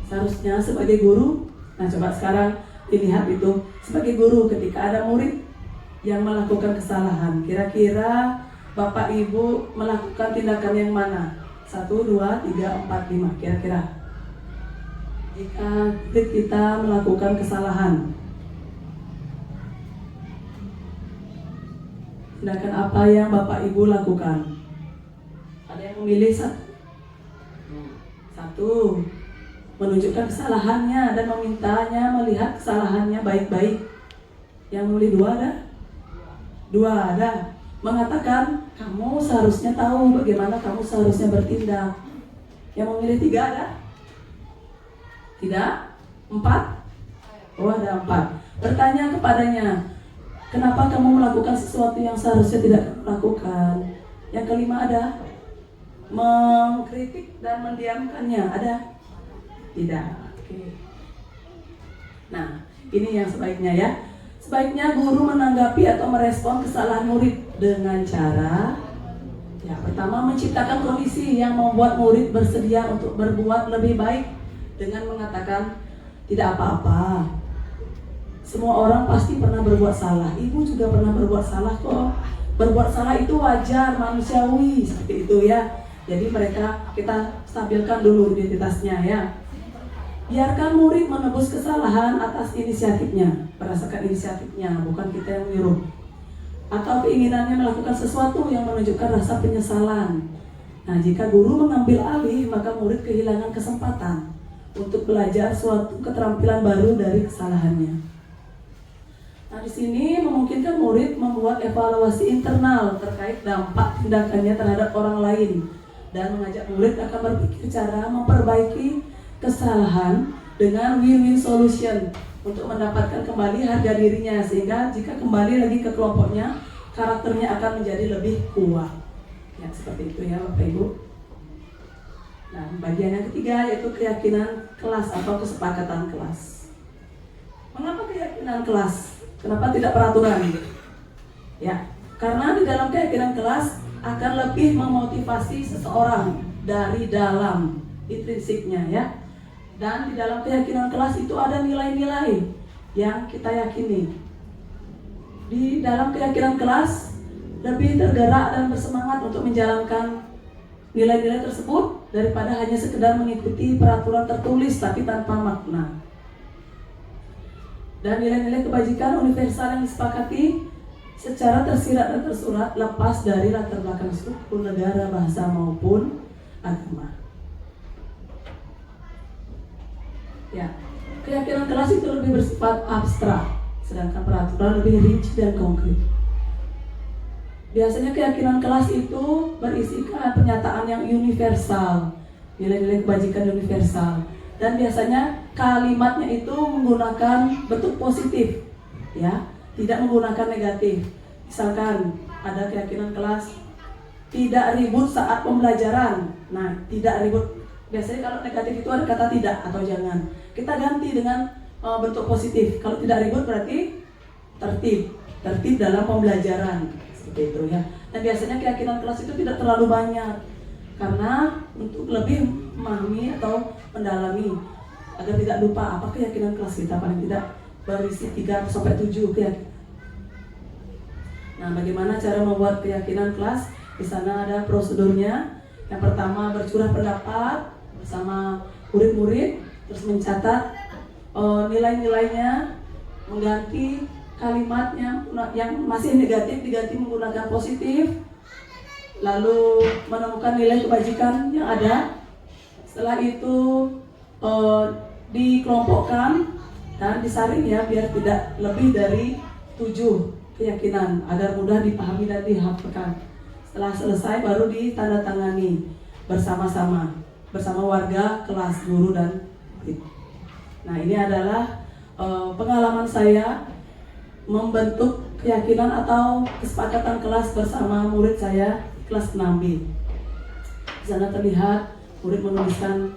seharusnya sebagai guru, nah coba sekarang dilihat itu sebagai guru ketika ada murid yang melakukan kesalahan, kira-kira Bapak Ibu melakukan tindakan yang mana? 1, 2, 3, 4, 5, kira-kira. Jika kita melakukan kesalahan, tindakan apa yang Bapak Ibu lakukan? Ada yang memilih 1, menunjukkan kesalahannya dan memintanya melihat kesalahannya baik-baik. Yang memilih 2 ada? 2 ada. Mengatakan kamu seharusnya tahu bagaimana kamu seharusnya bertindak. Yang memilih 3 ada? Tidak? 4? Oh, ada 4. Bertanya kepadanya, kenapa kamu melakukan sesuatu yang seharusnya tidak lakukan? Yang kelima ada? Mengkritik dan mendiamkannya. Ada? Tidak. Oke. Nah, ini yang sebaiknya ya. Sebaiknya guru menanggapi atau merespon kesalahan murid dengan cara pertama menciptakan kondisi yang membuat murid bersedia untuk berbuat lebih baik dengan mengatakan tidak apa-apa. Semua orang pasti pernah berbuat salah. Ibu juga pernah berbuat salah kok. Berbuat salah itu wajar, manusiawi, seperti itu ya. Jadi kita stabilkan dulu identitasnya ya. Biarkan murid menebus kesalahan atas inisiatifnya, berdasarkan inisiatifnya, bukan kita yang menyuruh. Atau keinginannya melakukan sesuatu yang menunjukkan rasa penyesalan. Nah, jika guru mengambil alih, maka murid kehilangan kesempatan untuk belajar suatu keterampilan baru dari kesalahannya. Nah, di sini memungkinkan murid membuat evaluasi internal terkait dampak tindakannya terhadap orang lain dan mengajak murid akan berpikir cara memperbaiki kesalahan dengan win-win solution untuk mendapatkan kembali harga dirinya, sehingga jika kembali lagi ke kelompoknya, karakternya akan menjadi lebih kuat. Ya, seperti itu ya Bapak Ibu. Nah, bagian yang ketiga yaitu keyakinan kelas atau kesepakatan kelas. Mengapa keyakinan kelas? Kenapa tidak peraturan? Ya, karena di dalam keyakinan kelas akan lebih memotivasi seseorang dari dalam intrinsiknya ya. Dan di dalam keyakinan kelas itu ada nilai-nilai yang kita yakini. Di dalam keyakinan kelas lebih tergerak dan bersemangat untuk menjalankan nilai-nilai tersebut daripada hanya sekedar mengikuti peraturan tertulis tapi tanpa makna. Dan nilai-nilai kebajikan universal yang disepakati secara tersirat dan tersurat lepas dari latar belakang suku, negara, bahasa maupun agama. Ya, keyakinan kelas itu lebih bersifat abstrak, sedangkan peraturan lebih rinci dan konkret. Biasanya keyakinan kelas itu berisikan pernyataan yang universal, nilai-nilai kebajikan universal. Dan biasanya kalimatnya itu menggunakan bentuk positif, ya, tidak menggunakan negatif. Misalkan ada keyakinan kelas tidak ribut saat pembelajaran. Nah, tidak ribut. Biasanya kalau negatif itu ada kata tidak atau jangan. Kita ganti dengan bentuk positif. Kalau tidak ribut berarti tertib dalam pembelajaran, seperti itu ya. Dan biasanya keyakinan kelas itu tidak terlalu banyak, karena untuk lebih memahami atau mendalami agar tidak lupa apa keyakinan kelas kita, paling tidak berisi 3-7 keyakinan. Nah, bagaimana cara membuat keyakinan kelas? Di sana ada prosedurnya. Yang pertama, bercurah pendapat bersama murid-murid, terus mencatat nilai-nilainya, mengganti kalimatnya yang masih negatif diganti menggunakan positif, lalu menemukan nilai kebajikan yang ada. Setelah itu dikelompokkan dan disaring ya, biar tidak lebih dari 7 keyakinan agar mudah dipahami dan dihafalkan. Setelah selesai baru ditandatangani bersama-sama bersama warga, kelas, guru, dan murid. Nah, ini adalah pengalaman saya membentuk keyakinan atau kesepakatan kelas bersama murid saya kelas 6B. Di sana terlihat murid menuliskan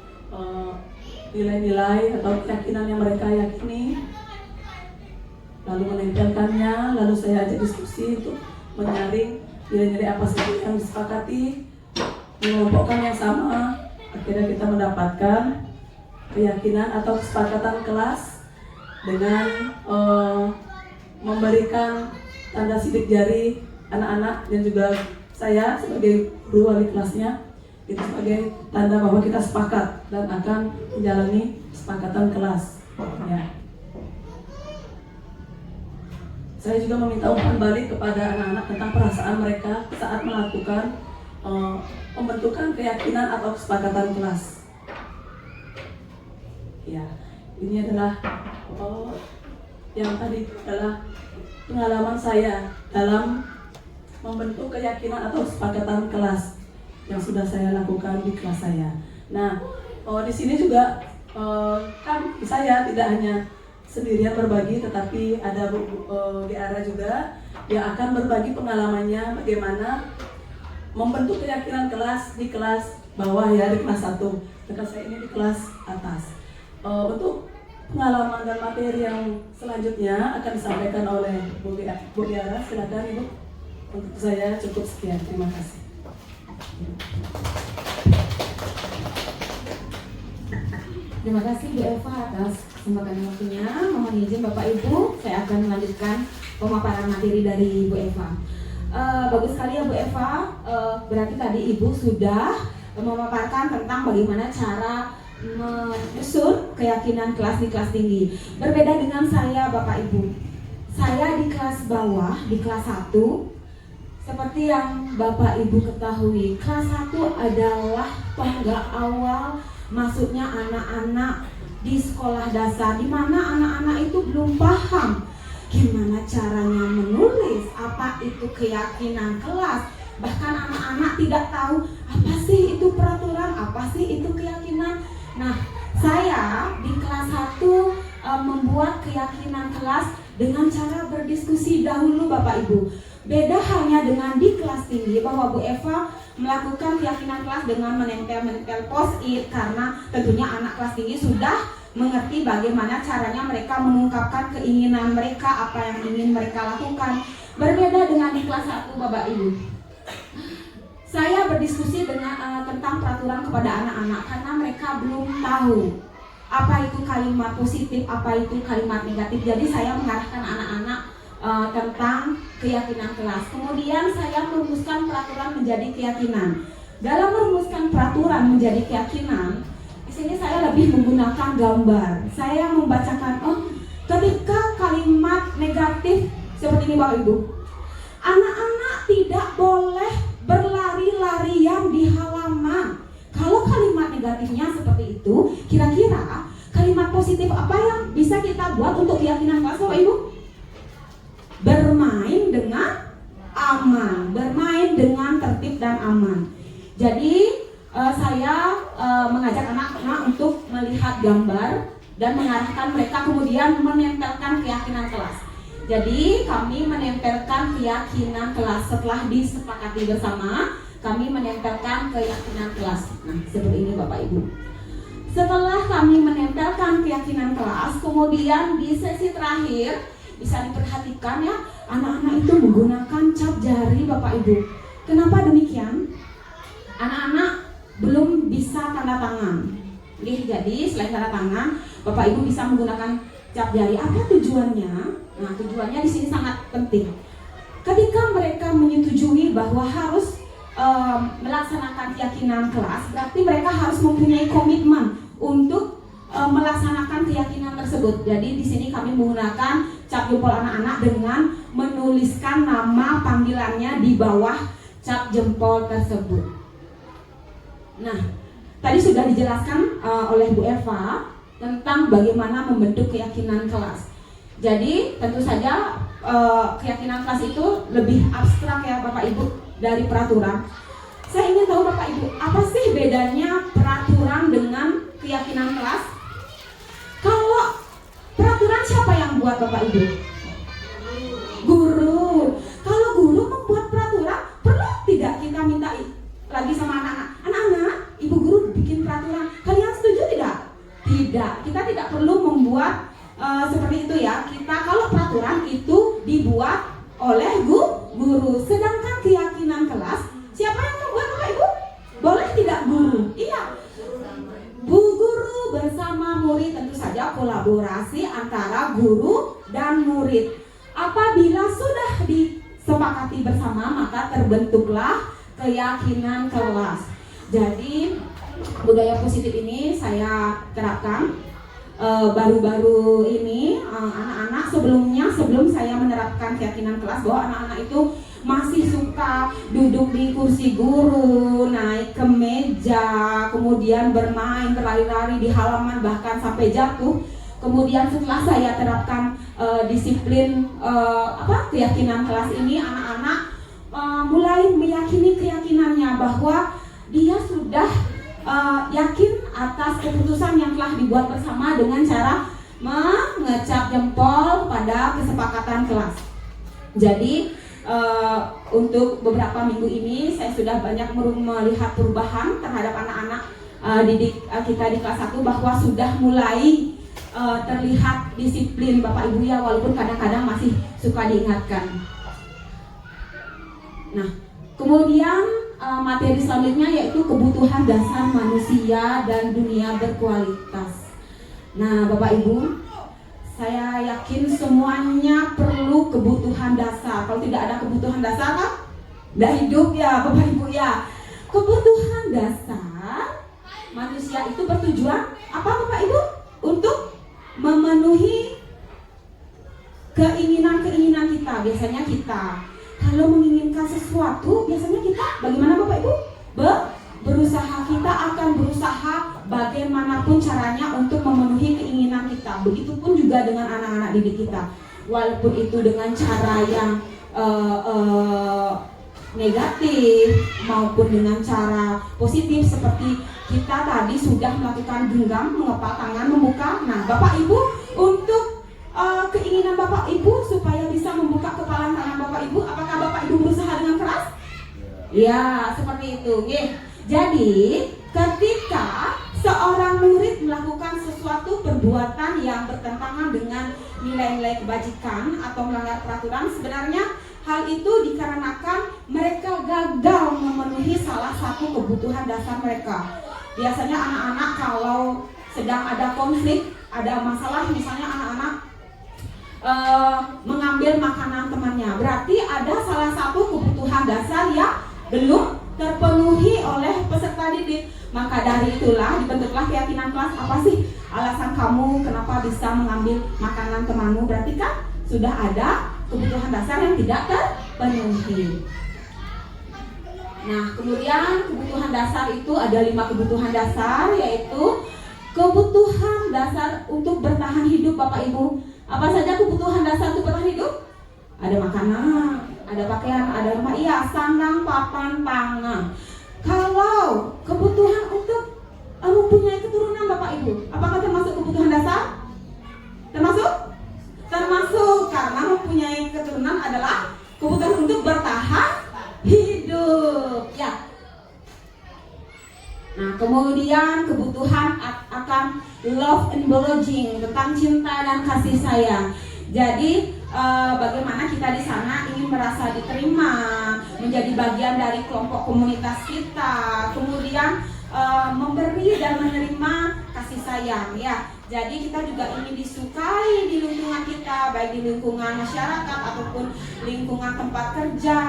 nilai-nilai atau keyakinan yang mereka yakini, lalu menempelkannya, lalu saya ajak diskusi untuk menyaring nilai-nilai apa saja yang disepakati, mengelompokkan yang sama. Akhirnya kita mendapatkan keyakinan atau kesepakatan kelas dengan memberikan tanda sidik jari anak-anak dan juga saya sebagai guru wali kelasnya, itu sebagai tanda bahwa kita sepakat dan akan menjalani kesepakatan kelas ya. Saya juga meminta umpan balik kepada anak-anak tentang perasaan mereka saat melakukan pembentukan keyakinan atau kesepakatan kelas. Ya, ini adalah yang tadi adalah pengalaman saya dalam membentuk keyakinan atau kesepakatan kelas yang sudah saya lakukan di kelas saya. Nah, di sini juga kan saya tidak hanya sendirian berbagi, tetapi ada di arah juga yang akan berbagi pengalamannya bagaimana membentuk keyakinan kelas di kelas bawah ya, di kelas 1. Dekat saya ini di kelas atas. Untuk pengalaman dan materi yang selanjutnya akan disampaikan oleh Bu Diara. Silakan Ibu. Untuk saya cukup sekian. Terima kasih. Terima kasih Bu Eva atas kesempatan waktunya. Mohon izin Bapak Ibu, saya akan melanjutkan pemaparan materi dari Bu Eva. Bagus sekali ya Bu Eva, berarti tadi Ibu sudah memaparkan tentang bagaimana cara menyusun keyakinan kelas di kelas tinggi. Berbeda dengan saya Bapak Ibu, saya di kelas bawah, di kelas 1. Seperti yang Bapak Ibu ketahui, kelas 1 adalah tonggak awal masuknya anak-anak di sekolah dasar, di mana anak-anak itu belum paham gimana caranya menulis, apa itu keyakinan kelas. Bahkan anak-anak tidak tahu apa sih itu peraturan, apa sih itu keyakinan. Nah, saya di kelas 1 membuat keyakinan kelas dengan cara berdiskusi dahulu Bapak Ibu. Beda halnya dengan di kelas tinggi, bahwa Bu Eva melakukan keyakinan kelas dengan menempel post-it, karena tentunya anak kelas tinggi sudah mengerti bagaimana caranya mereka mengungkapkan keinginan mereka, apa yang ingin mereka lakukan. Berbeda dengan di kelas 1 Bapak Ibu. Saya berdiskusi dengan tentang peraturan kepada anak-anak karena mereka belum tahu apa itu kalimat positif, apa itu kalimat negatif. Jadi saya mengarahkan anak-anak tentang keyakinan kelas. Kemudian saya merumuskan peraturan menjadi keyakinan. Dalam merumuskan peraturan menjadi keyakinan, di sini saya lebih menggunakan gambar. Saya membacakan, ketika kalimat negatif seperti ini Bapak Ibu, anak-anak tidak boleh berlari-larian di halaman. Kalau kalimat negatifnya seperti itu, kira-kira kalimat positif apa yang bisa kita buat untuk keyakinan kelas Bapak Ibu? Bermain dengan aman. kondusif dan aman. Jadi saya mengajak anak-anak untuk melihat gambar dan mengarahkan mereka kemudian menempelkan keyakinan kelas. Jadi kami menempelkan keyakinan kelas setelah disepakati bersama, kami menempelkan keyakinan kelas. Nah, seperti ini Bapak Ibu. Setelah kami menempelkan keyakinan kelas, kemudian di sesi terakhir bisa diperhatikan ya, anak-anak itu menggunakan cap jari Bapak Ibu. Kenapa demikian? Anak-anak belum bisa tanda tangan. Jadi selain tanda tangan, Bapak Ibu bisa menggunakan cap jari. Apa tujuannya? Nah, tujuannya di sini sangat penting. Ketika mereka menyetujui bahwa harus melaksanakan keyakinan kelas, berarti mereka harus mempunyai komitmen untuk melaksanakan keyakinan tersebut. Jadi di sini kami menggunakan cap jempol anak-anak dengan menuliskan nama panggilannya di bawah cap jempol tersebut. Nah, tadi sudah dijelaskan oleh Bu Eva tentang bagaimana membentuk keyakinan kelas. Jadi tentu saja keyakinan kelas itu lebih abstrak ya Bapak Ibu dari peraturan. Saya ingin tahu Bapak Ibu, apa sih bedanya peraturan dengan keyakinan kelas? Kalau peraturan siapa yang buat Bapak Ibu? Guru. Kalau guru membuat peraturan, perlu tidak kita minta lagi sama anak-anak? Anak-anak, ibu guru bikin peraturan. Kalian setuju tidak? Tidak. Kita tidak perlu membuat seperti itu ya. Kita kalau peraturan itu dibuat oleh guru. Sedangkan keyakinan kelas, siapa yang membuat Bapak Ibu? Boleh tidak guru? Iya. Bu guru bersama murid, tentu saja kolaborasi antara guru dan murid. Apabila sudah disepakati bersama, maka terbentuklah keyakinan kelas. Jadi budaya positif ini saya terapkan baru-baru ini. Anak-anak sebelum saya menerapkan keyakinan kelas, bahwa anak-anak itu masih suka duduk di kursi guru, naik ke meja, kemudian bermain, berlari-lari di halaman, bahkan sampai jatuh. Kemudian setelah saya terapkan disiplin keyakinan kelas ini, anak-anak mulai meyakini keyakinannya bahwa dia sudah yakin atas keputusan yang telah dibuat bersama dengan cara mengecap jempol pada kesepakatan kelas. Jadi untuk beberapa minggu ini saya sudah banyak melihat perubahan terhadap anak-anak didik kita di kelas 1, bahwa sudah mulai terlihat disiplin Bapak Ibu ya, walaupun kadang-kadang masih suka diingatkan. Nah, kemudian materi selanjutnya yaitu kebutuhan dasar manusia dan dunia berkualitas. Nah, Bapak Ibu, saya yakin semuanya perlu kebutuhan dasar. Kalau tidak ada kebutuhan dasar kan nggak hidup ya Bapak Ibu ya. Kebutuhan dasar manusia itu bertujuan apa Bapak Ibu? Untuk memenuhi keinginan-keinginan kita. Biasanya kita kalau menginginkan sesuatu, biasanya kita bagaimana Bapak Ibu? Berusaha. Kita akan berusaha bagaimanapun caranya untuk memenuhi keinginan kita. Begitupun juga dengan anak-anak didik kita. Walaupun itu dengan cara yang negatif maupun dengan cara positif, seperti kita tadi sudah melakukan genggam, mengepal tangan, membuka. Nah, Bapak Ibu, untuk keinginan Bapak Ibu supaya bisa membuka kepalan tangan Bapak Ibu, apakah Bapak Ibu berusaha dengan keras? Ya, seperti itu. Jadi, ketika seorang murid melakukan sesuatu perbuatan yang bertentangan dengan nilai-nilai kebajikan atau melanggar peraturan, sebenarnya hal itu dikarenakan mereka gagal memenuhi salah satu kebutuhan dasar mereka. Biasanya anak-anak kalau sedang ada konflik, ada masalah, misalnya anak-anak mengambil makanan temannya, berarti ada salah satu kebutuhan dasar yang belum terpenuhi oleh peserta didik. Maka dari itulah dibentuklah keyakinan kelas. Apa sih alasan kamu kenapa bisa mengambil makanan temanmu? Berarti kan sudah ada kebutuhan dasar yang tidak terpenuhi. Nah, kemudian kebutuhan dasar itu ada 5 kebutuhan dasar, yaitu kebutuhan dasar untuk bertahan hidup Bapak Ibu. Apa saja kebutuhan dasar untuk bertahan hidup? Ada makanan, ada pakaian, ada rumah. Iya, ya, sandang, papan, pangan. Kalau kebutuhan untuk mempunyai keturunan Bapak Ibu, apakah termasuk kebutuhan dasar? Termasuk? Termasuk, karena mempunyai keturunan adalah kebutuhan untuk bertahan hidup. Ya. Nah, kemudian kebutuhan akan love and belonging, tentang cinta dan kasih sayang. Jadi bagaimana kita di sana ingin merasa diterima, menjadi bagian dari kelompok komunitas kita, kemudian memberi dan menerima kasih sayang ya. Jadi kita juga ingin disukai di lingkungan kita, baik di lingkungan masyarakat ataupun lingkungan tempat kerja,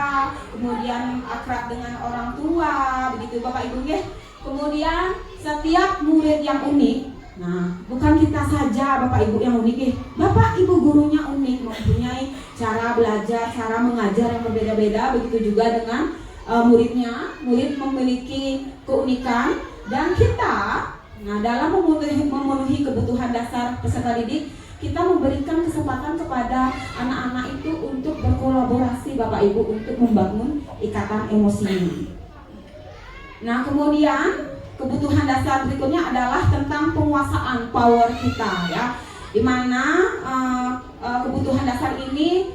kemudian akrab dengan orang tua, begitu Bapak Ibu ya. Kemudian setiap murid yang unik. Nah, bukan kita saja Bapak Ibu yang unik ya. Bapak Ibu gurunya unik, mempunyai cara belajar, cara mengajar yang berbeda-beda. Begitu juga dengan muridnya. Murid memiliki keunikan dan kita, nah dalam memenuhi kebutuhan dasar peserta didik, kita memberikan kesempatan kepada anak-anak itu untuk berkolaborasi Bapak Ibu untuk membangun ikatan emosinya. Nah, kemudian kebutuhan dasar berikutnya adalah tentang penguasaan power kita ya, dimana kebutuhan dasar ini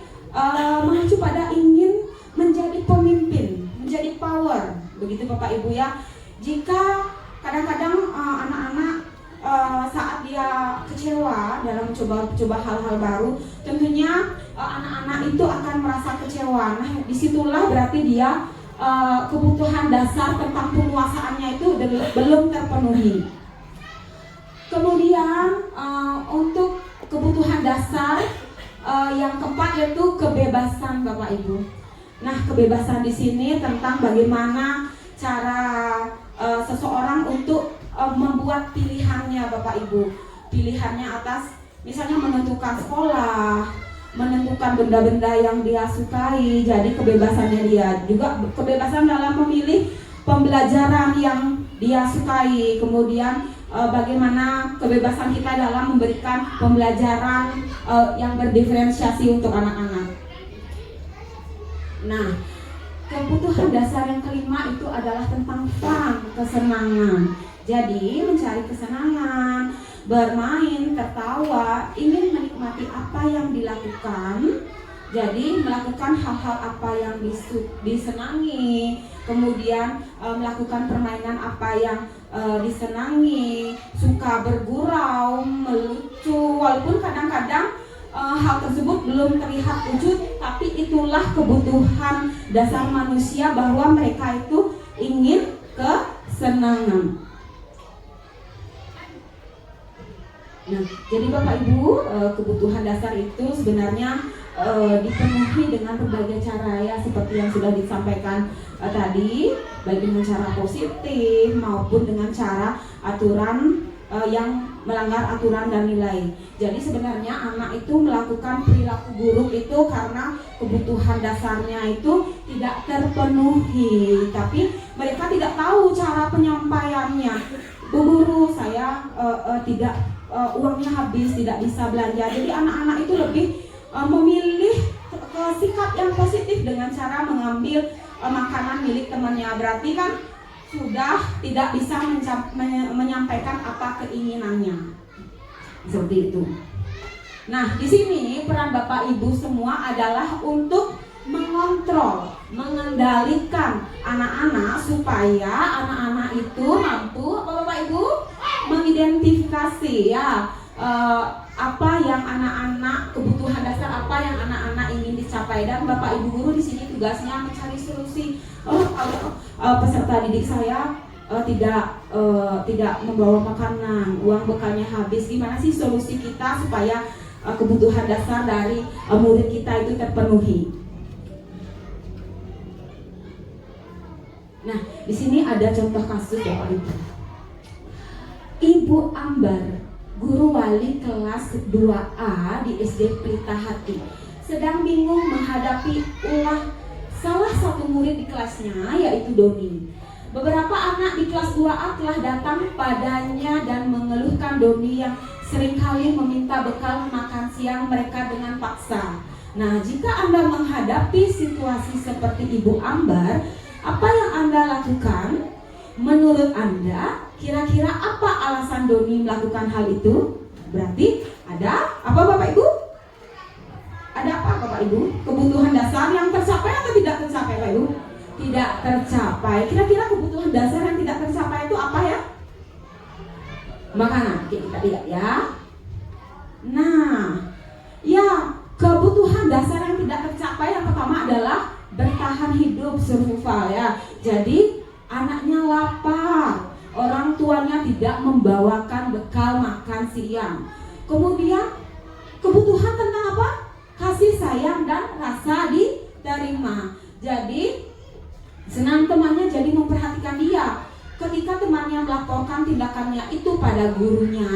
mengacu pada ingin menjadi pemimpin, menjadi power, begitu Bapak Ibu ya. Jika kadang-kadang anak-anak saat dia kecewa dalam coba hal-hal baru, tentunya anak-anak itu akan merasa kecewa. Nah, disitulah berarti dia kebutuhan dasar tentang penguasaannya itu belum terpenuhi. Kemudian untuk kebutuhan dasar yang keempat yaitu kebebasan Bapak Ibu. Nah, kebebasan di sini tentang bagaimana cara seseorang untuk membuat pilihannya Bapak Ibu. Pilihannya atas misalnya menentukan sekolah, menentukan benda-benda yang dia sukai, jadi kebebasannya dia. Juga kebebasan dalam memilih pembelajaran yang dia sukai. Kemudian bagaimana kebebasan kita dalam memberikan pembelajaran yang berdiferensiasi untuk anak-anak. Nah, kebutuhan dasar yang kelima itu adalah tentang fun, kesenangan. Jadi mencari kesenangan, bermain, tertawa, ingin menikmati apa yang dilakukan. Jadi melakukan hal-hal apa yang disenangi, kemudian melakukan permainan apa yang disenangi, suka bergurau, melucu, walaupun kadang-kadang hal tersebut belum terlihat wujud, tapi itulah kebutuhan dasar manusia bahwa mereka itu ingin kesenangan. Nah, jadi Bapak Ibu, kebutuhan dasar itu sebenarnya dipenuhi dengan berbagai cara ya, seperti yang sudah disampaikan tadi, baik dengan cara positif maupun dengan cara aturan yang melanggar aturan dan nilai. Jadi sebenarnya anak itu melakukan perilaku buruk itu karena kebutuhan dasarnya itu tidak terpenuhi, tapi mereka tidak tahu cara penyampaiannya. Bu guru, saya tidak uangnya habis, tidak bisa belanja. Jadi anak-anak itu lebih memilih sikap yang positif dengan cara mengambil makanan milik temannya. Berarti kan sudah tidak bisa menyampaikan apa keinginannya. Seperti itu. Nah, di sini peran Bapak Ibu semua adalah untuk mengontrol, mengendalikan anak-anak supaya anak-anak itu mampu, Bapak Ibu, mengidentifikasi ya apa yang anak-anak, kebutuhan dasar apa yang anak-anak ingin dicapai. Dan Bapak Ibu guru di sini tugasnya mencari solusi. Peserta didik saya tidak membawa makanan, uang bekalnya habis. Gimana sih solusi kita supaya kebutuhan dasar dari murid kita itu terpenuhi? Nah, di sini ada contoh kasus Bapak Ibu. Ibu Ambar, guru wali kelas 2A di SD Pelita Hati, sedang bingung menghadapi ulah salah satu murid di kelasnya, yaitu Doni. Beberapa anak di kelas 2A telah datang padanya dan mengeluhkan Doni yang seringkali meminta bekal makan siang mereka dengan paksa. Nah, jika Anda menghadapi situasi seperti Ibu Ambar, apa yang Anda lakukan? Menurut Anda, kira-kira apa alasan Doni melakukan hal itu? Berarti ada apa Bapak Ibu? Ada apa Bapak Ibu? Kebutuhan dasar yang tercapai atau tidak tercapai Bapak Ibu? Tidak tercapai. Kira-kira kebutuhan dasar yang tidak tercapai itu apa ya? Makanan. Oke, kita lihat ya. Nah, ya kebutuhan dasar yang tidak tercapai yang pertama adalah bertahan hidup, survival ya. Jadi anaknya lapar, orang tuanya tidak membawakan bekal makan siang. Kemudian kebutuhan tentang apa? Kasih sayang dan rasa diterima. Jadi senang temannya jadi memperhatikan dia. Ketika temannya melaporkan tindakannya itu pada gurunya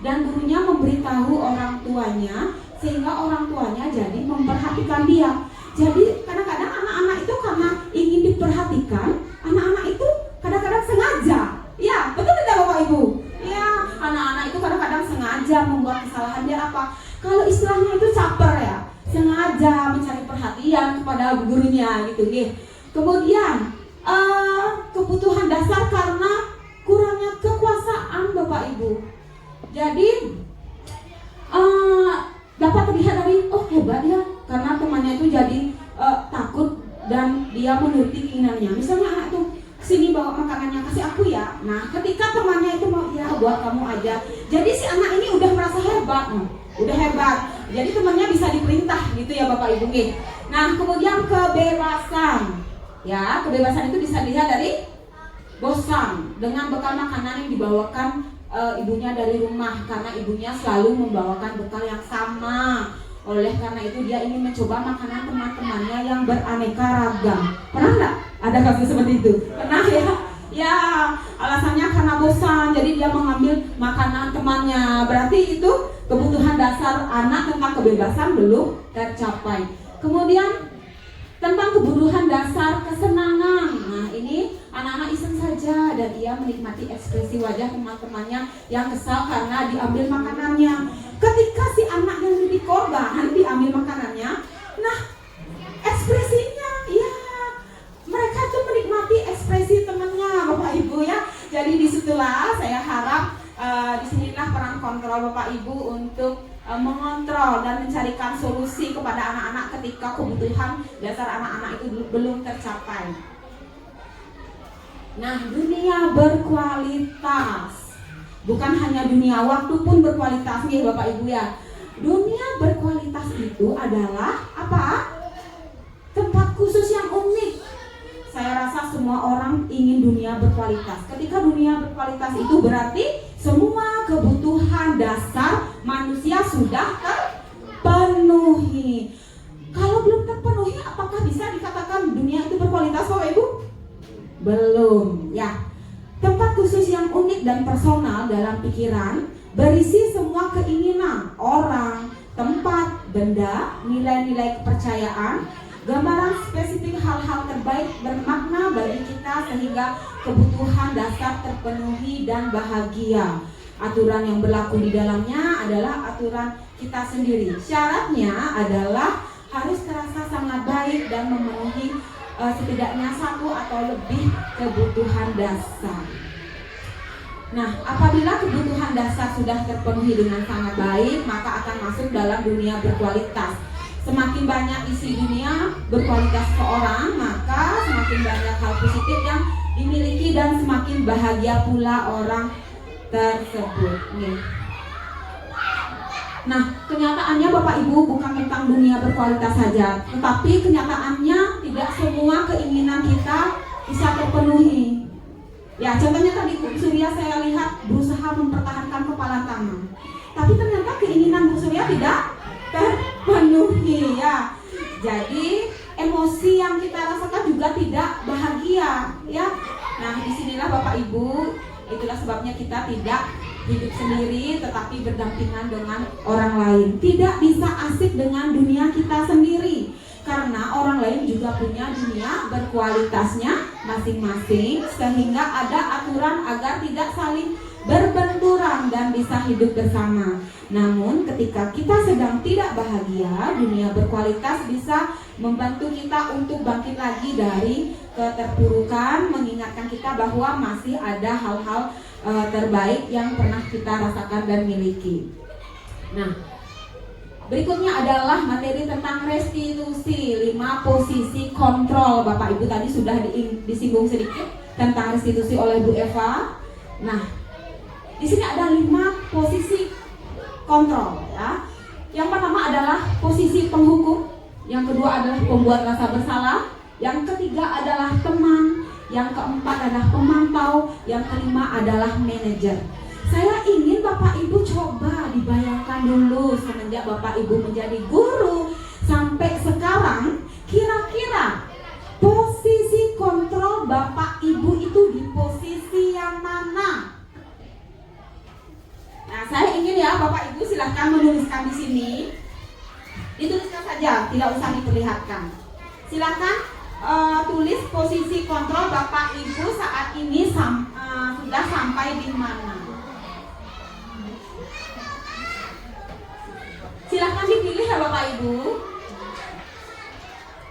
dan gurunya memberitahu orang tuanya, sehingga orang tuanya jadi memperhatikan dia. Jadi kadang-kadang anak-anak itu karena ingin diperhatikan, anak-anak itu kadang-kadang sengaja. Ya, betul tidak Bapak Ibu? Ya, anak-anak itu kadang-kadang sengaja membuat kesalahan. Dia apa? Kalau istilahnya itu caper ya, sengaja mencari perhatian kepada gurunya gitu nih. Kemudian kebutuhan dasar karena kurangnya kekuasaan Bapak Ibu. Jadi dapat terlihat dari hebat ya, karena temannya itu jadi takut dan dia menuruti keinginannya. Misalnya anak itu sini bawa makanannya, kasih aku ya. Nah, ketika temannya itu mau ya buat kamu aja. Jadi si anak ini udah merasa hebat, udah hebat. Jadi temannya bisa diperintah gitu ya Bapak Ibu nih. Nah, kemudian kebebasan. Ya, kebebasan itu bisa dilihat dari bosan dengan bekal makanan yang dibawakan ibunya dari rumah, karena ibunya selalu membawakan bekal yang sama. Oleh karena itu dia ingin mencoba makanan teman-temannya yang beraneka ragam. Pernah nggak ada kasus seperti itu? Pernah ya? Ya, alasannya karena bosan, jadi dia mengambil makanan temannya. Berarti itu kebutuhan dasar anak tentang kebebasan belum tercapai. Kemudian tentang kebutuhan dasar kesenangan. Nah, ini anak-anak iseng saja dan dia menikmati ekspresi wajah teman-temannya yang kesal karena diambil makanannya. Ketika si anak yang jadi korban diambil makanannya, nah ekspresinya ya mereka tuh menikmati ekspresi temannya Bapak Ibu ya. Jadi disitulah saya harap disinilah peran kontrol Bapak Ibu untuk mengontrol dan mencarikan solusi kepada anak-anak ketika kebutuhan dasar anak-anak itu belum tercapai. Nah, dunia berkualitas. Bukan hanya dunia waktu pun berkualitas nih Bapak Ibu ya. Dunia berkualitas itu adalah apa? Tempat khusus yang unik. Saya rasa semua orang ingin dunia berkualitas. Ketika dunia berkualitas itu berarti semua kebutuhan dasar manusia sudah terpenuhi. Kalau belum terpenuhi, apakah bisa dikatakan dunia itu berkualitas Bapak Ibu? Belum ya. Tempat khusus yang unik dan personal dalam pikiran berisi semua keinginan orang, tempat, benda, nilai-nilai kepercayaan, gambaran spesifik hal-hal terbaik bermakna bagi kita sehingga kebutuhan dasar terpenuhi dan bahagia. Aturan yang berlaku di dalamnya adalah aturan kita sendiri. Syaratnya adalah harus terasa sangat baik dan memenuhi setidaknya satu atau lebih kebutuhan dasar. Nah, apabila kebutuhan dasar sudah terpenuhi dengan sangat baik, maka akan masuk dalam dunia berkualitas. Semakin banyak isi dunia berkualitas seorang, maka semakin banyak hal positif yang dimiliki dan semakin bahagia pula orang tersebut. Nah, kenyataannya Bapak Ibu bukan tentang dunia berkualitas saja, tetapi kenyataannya tidak semua keinginan kita bisa terpenuhi. Ya, contohnya tadi Bu Surya saya lihat berusaha mempertahankan kepala tangan, tapi ternyata keinginan Bu Surya tidak terpenuhi ya. Jadi emosi yang kita rasakan juga tidak bahagia ya. Nah, disinilah Bapak Ibu, itulah sebabnya kita tidak hidup sendiri tetapi berdampingan dengan orang lain. Tidak bisa asik dengan dunia kita sendiri, karena orang lain juga punya dunia berkualitasnya masing-masing, sehingga ada aturan agar tidak saling berbenturan dan bisa hidup bersama. Namun ketika kita sedang tidak bahagia, dunia berkualitas bisa membantu kita untuk bangkit lagi dari keterpurukan, mengingatkan kita bahwa masih ada hal-hal terbaik yang pernah kita rasakan dan miliki. Nah, berikutnya adalah materi tentang restitusi, 5 posisi kontrol. Bapak Ibu tadi sudah disinggung sedikit tentang restitusi oleh Bu Eva. Nah, di sini ada 5 posisi kontrol ya. Yang pertama adalah posisi penghukum, yang kedua adalah pembuat rasa bersalah, yang ketiga adalah teman, yang keempat adalah pemantau, yang kelima adalah manajer. Saya ingin Bapak Ibu coba dibayangkan dulu semenjak Bapak Ibu menjadi guru sampai sekarang, kira-kira posisi kontrol Bapak Ibu itu di posisi yang mana? Nah, saya ingin ya Bapak Ibu silahkan menuliskan di sini. Dituliskan saja, tidak usah diperlihatkan. Silahkan tulis posisi kontrol Bapak Ibu saat ini sudah sampai di mana. Silahkan dipilih ya Bapak Ibu.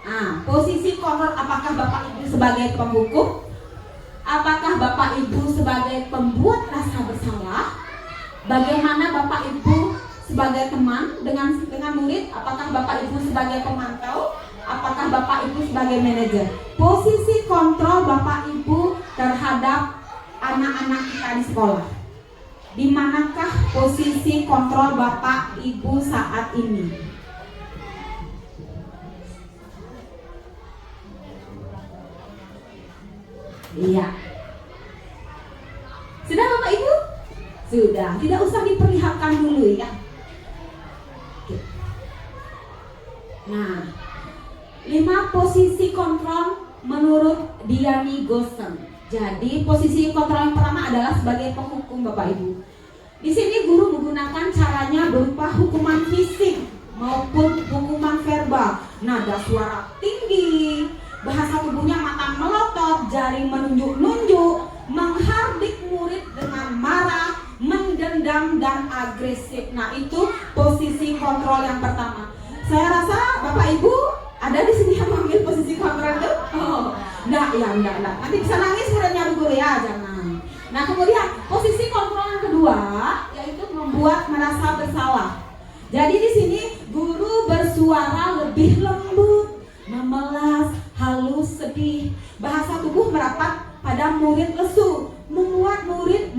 Nah, posisi kontrol, apakah Bapak Ibu sebagai penghukum? Apakah Bapak Ibu sebagai pembuat rasa bersalah? Bagaimana Bapak Ibu sebagai teman dengan murid? Apakah Bapak Ibu sebagai pemantau? Apakah Bapak Ibu sebagai manajer? Posisi kontrol Bapak Ibu terhadap anak-anak kita di sekolah. Di manakah posisi kontrol Bapak Ibu saat ini? Iya. Sudah Bapak Ibu? Sudah, tidak usah diperlihatkan dulu ya. Oke. Nah, 5 posisi kontrol menurut Diani Gosen. Jadi posisi kontrol yang pertama adalah sebagai penghukum Bapak Ibu. Di sini guru menggunakan caranya berupa hukuman fisik maupun hukuman verbal. Nada suara tinggi, bahasa tubuhnya mata melotot, jari menunjuk-nunjuk, menghardik murid dengan marah, mendendam dan agresif. Nah, itu posisi kontrol yang pertama. Saya rasa Bapak Ibu ada di sini yang mengambil posisi kontrol itu? Oh, enggak. Nanti bisa nangis muridnya Bu Guru ya, jangan. Nah, kemudian posisi kontrol yang kedua yaitu membuat merasa bersalah. Jadi di sini guru bersuara lebih lembut, memelas, halus, sedih. Bahasa tubuh merapat pada murid lesu, membuat murid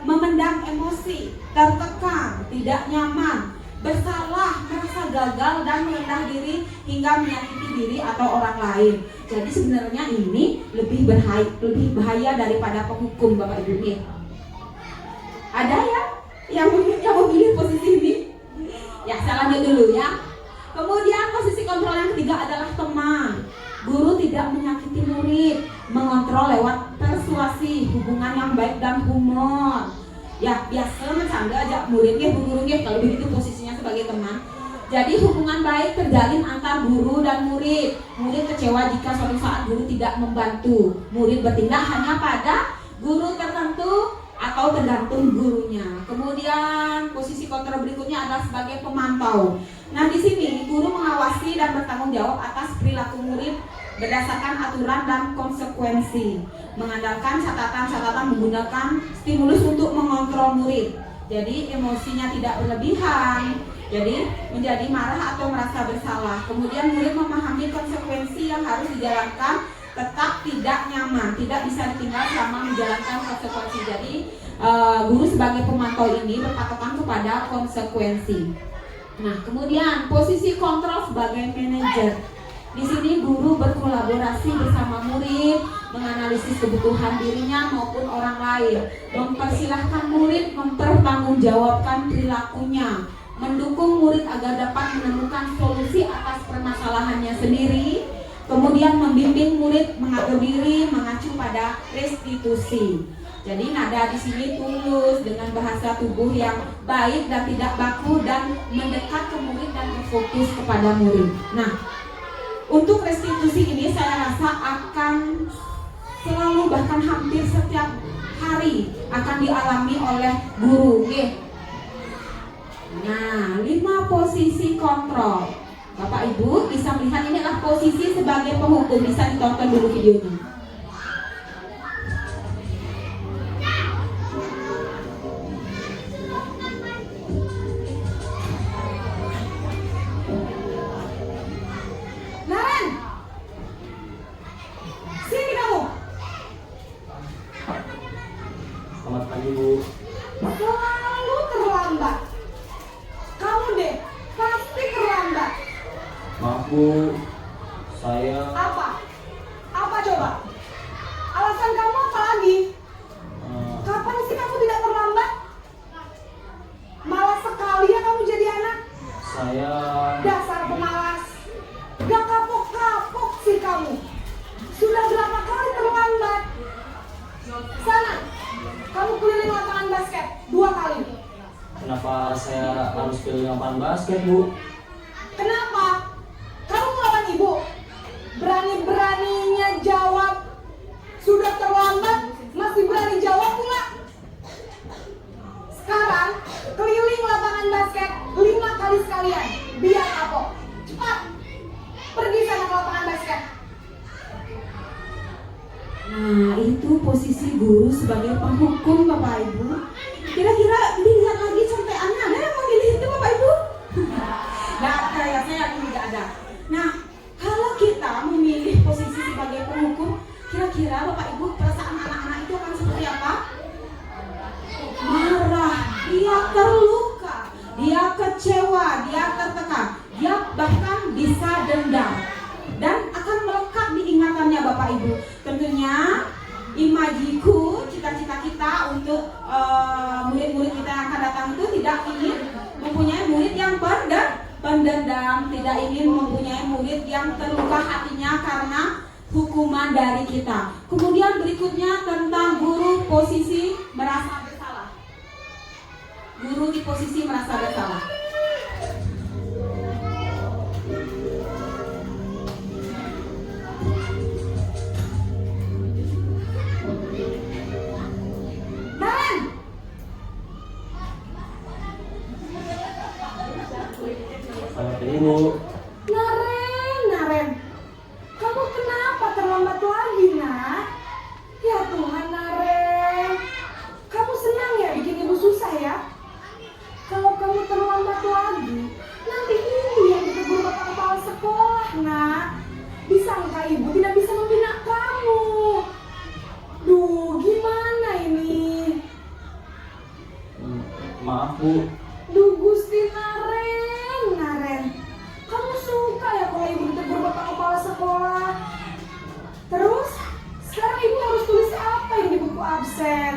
memendam emosi, tertekan, tidak nyaman, bersalah, merasa gagal dan merendah diri hingga menyakiti diri atau orang lain. Jadi sebenarnya ini lebih bahaya daripada penghukum Bapak Ibu nih. Ada ya yang memilih posisi ini? Ya, saya lanjut dulu ya. Kemudian posisi kontrol yang ketiga adalah teman. Guru tidak menyakiti murid, mengontrol lewat persuasi, hubungan yang baik dan humor. Ya, biasa bercanda aja muridnya, bu gurunya, kalau begitu posisinya sebagai teman. Jadi hubungan baik terjalin antar guru dan murid. Murid kecewa jika suatu saat guru tidak membantu. Murid bertindak hanya pada guru tertentu atau tergantung gurunya. Kemudian posisi kontrol berikutnya adalah sebagai pemantau. Nah, di sini guru mengawasi dan bertanggung jawab atas perilaku murid berdasarkan aturan dan konsekuensi, mengandalkan catatan-catatan, menggunakan stimulus untuk mengontrol murid. Jadi emosinya tidak berlebihan, jadi menjadi marah atau merasa bersalah. Kemudian murid memahami konsekuensi yang harus dijalankan, tetap tidak nyaman, tidak bisa ditinggal selama menjalankan konsekuensi. Jadi guru sebagai pemantau ini berpatokan kepada konsekuensi. Nah, kemudian posisi kontrol sebagai manajer. Di sini guru berkolaborasi bersama murid, menganalisis kebutuhan dirinya maupun orang lain, mempersilahkan murid mempertanggungjawabkan perilakunya, mendukung murid agar dapat menemukan solusi atas permasalahannya sendiri, kemudian membimbing murid mengatur diri mengacu pada restitusi. Jadi nada di sini tulus dengan bahasa tubuh yang baik dan tidak baku dan mendekat ke murid dan berfokus kepada murid. Nah, untuk restitusi ini saya rasa akan selalu bahkan hampir setiap hari akan dialami oleh guru. Nggih. Nah, 5 posisi kontrol. Bapak Ibu bisa melihat ini adalah posisi sebagai penghukum. Bisa ditonton dulu videonya. Naren, sini kamu. Selamat pagi, Bu. Selalu terlambat. Kamu deh, pasti terlambat. Maaf, Bu. Saya Apa? Apa coba? Alasan kamu apa lagi? Kapan sih kamu tidak terlambat? Malas sekali ya kamu jadi anak. saya Dasar pemalas. Gak kapok-kapok sih kamu. Sudah berapa kali terlambat? Sana, kamu keliling lapangan basket 2 kali. kenapa saya harus pilih lapangan basket, Bu? Kenapa? Kamu melawan ibu. Berani-beraninya jawab. Sudah terlambat, masih berani jawab pula. Sekarang, keliling lapangan basket 5 kali sekalian. Biar kapok. Cepat. Pergi sana ke lapangan basket. Nah, itu posisi guru sebagai penghukum, Bapak Ibu. Kira-kira dilihat lagi contekannya ada yang memilih itu, Bapak Ibu? Nah, kayaknya tidak ada. Nah, kalau kita memilih posisi sebagai penghukum, kira-kira Bapak Ibu perasaan anak-anak itu akan seperti apa? Marah, dia terluka, dia kecewa, dia tertekan, dia bahkan bisa dendam dan akan melekat di ingatannya, Bapak Ibu. Tentunya imajiku, cita-cita kita untuk murid-murid kita yang akan datang itu tidak ingin mempunyai murid yang pendendam, tidak ingin mempunyai murid yang terluka hatinya karena hukuman dari kita. Kemudian berikutnya tentang guru posisi merasa bersalah. Guru di posisi merasa bersalah. Naren, Selamat pagi, Bu. Naren, kamu kenapa terlambat lagi, nak? Ya Tuhan, Naren, kamu senang ya bikin ibu susah ya? Kalau kamu terlambat lagi, nanti ibu yang ditegur bapak kepala sekolah, nak. Disangka ibu tidak bisa membina kamu. Duh, gimana ini? Maaf, Bu. Duh, Gusti Naren, kamu suka ya kalau ibu ditegur bapak kepala sekolah? Terus, sekarang ibu harus tulis apa yang di buku absen?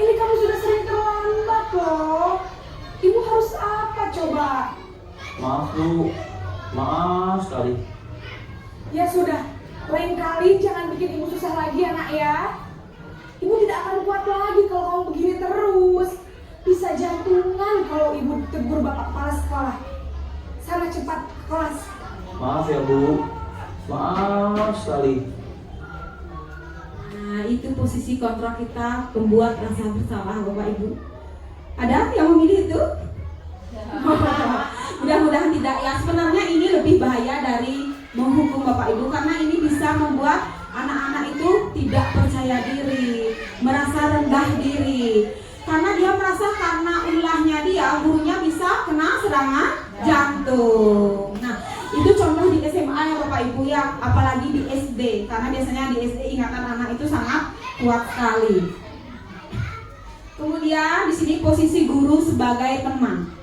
Ini kamu sudah sering terlambat loh. Ibu harus apa coba? Maaf, Bu. Maaf sekali. Ya sudah, lain kali jangan bikin ibu susah lagi ya nak ya. Ibu tidak akan kuat lagi kalau kamu begini terus. Bisa jantungan kalau ibu tegur bapak kepala sekolah. Sana cepat ke kelas. Maaf ya, Bu. Maaf sekali. Nah, itu posisi kontrol kita pembuat rasa bersalah, Bapak Ibu. Ada yang memilih itu? Mudah-mudahan tidak ya. Sebenarnya ini lebih bahaya dari menghukum Bapak Ibu karena ini bisa membuat anak-anak itu tidak percaya diri, merasa rendah diri. Karena dia merasa karena ulahnya dia, gurunya bisa kena serangan jantung. Nah, itu contoh di SMA ya Bapak Ibu ya, apalagi di SD. Karena biasanya di SD ingatan anak itu sangat kuat sekali. Kemudian di sini posisi guru sebagai teman.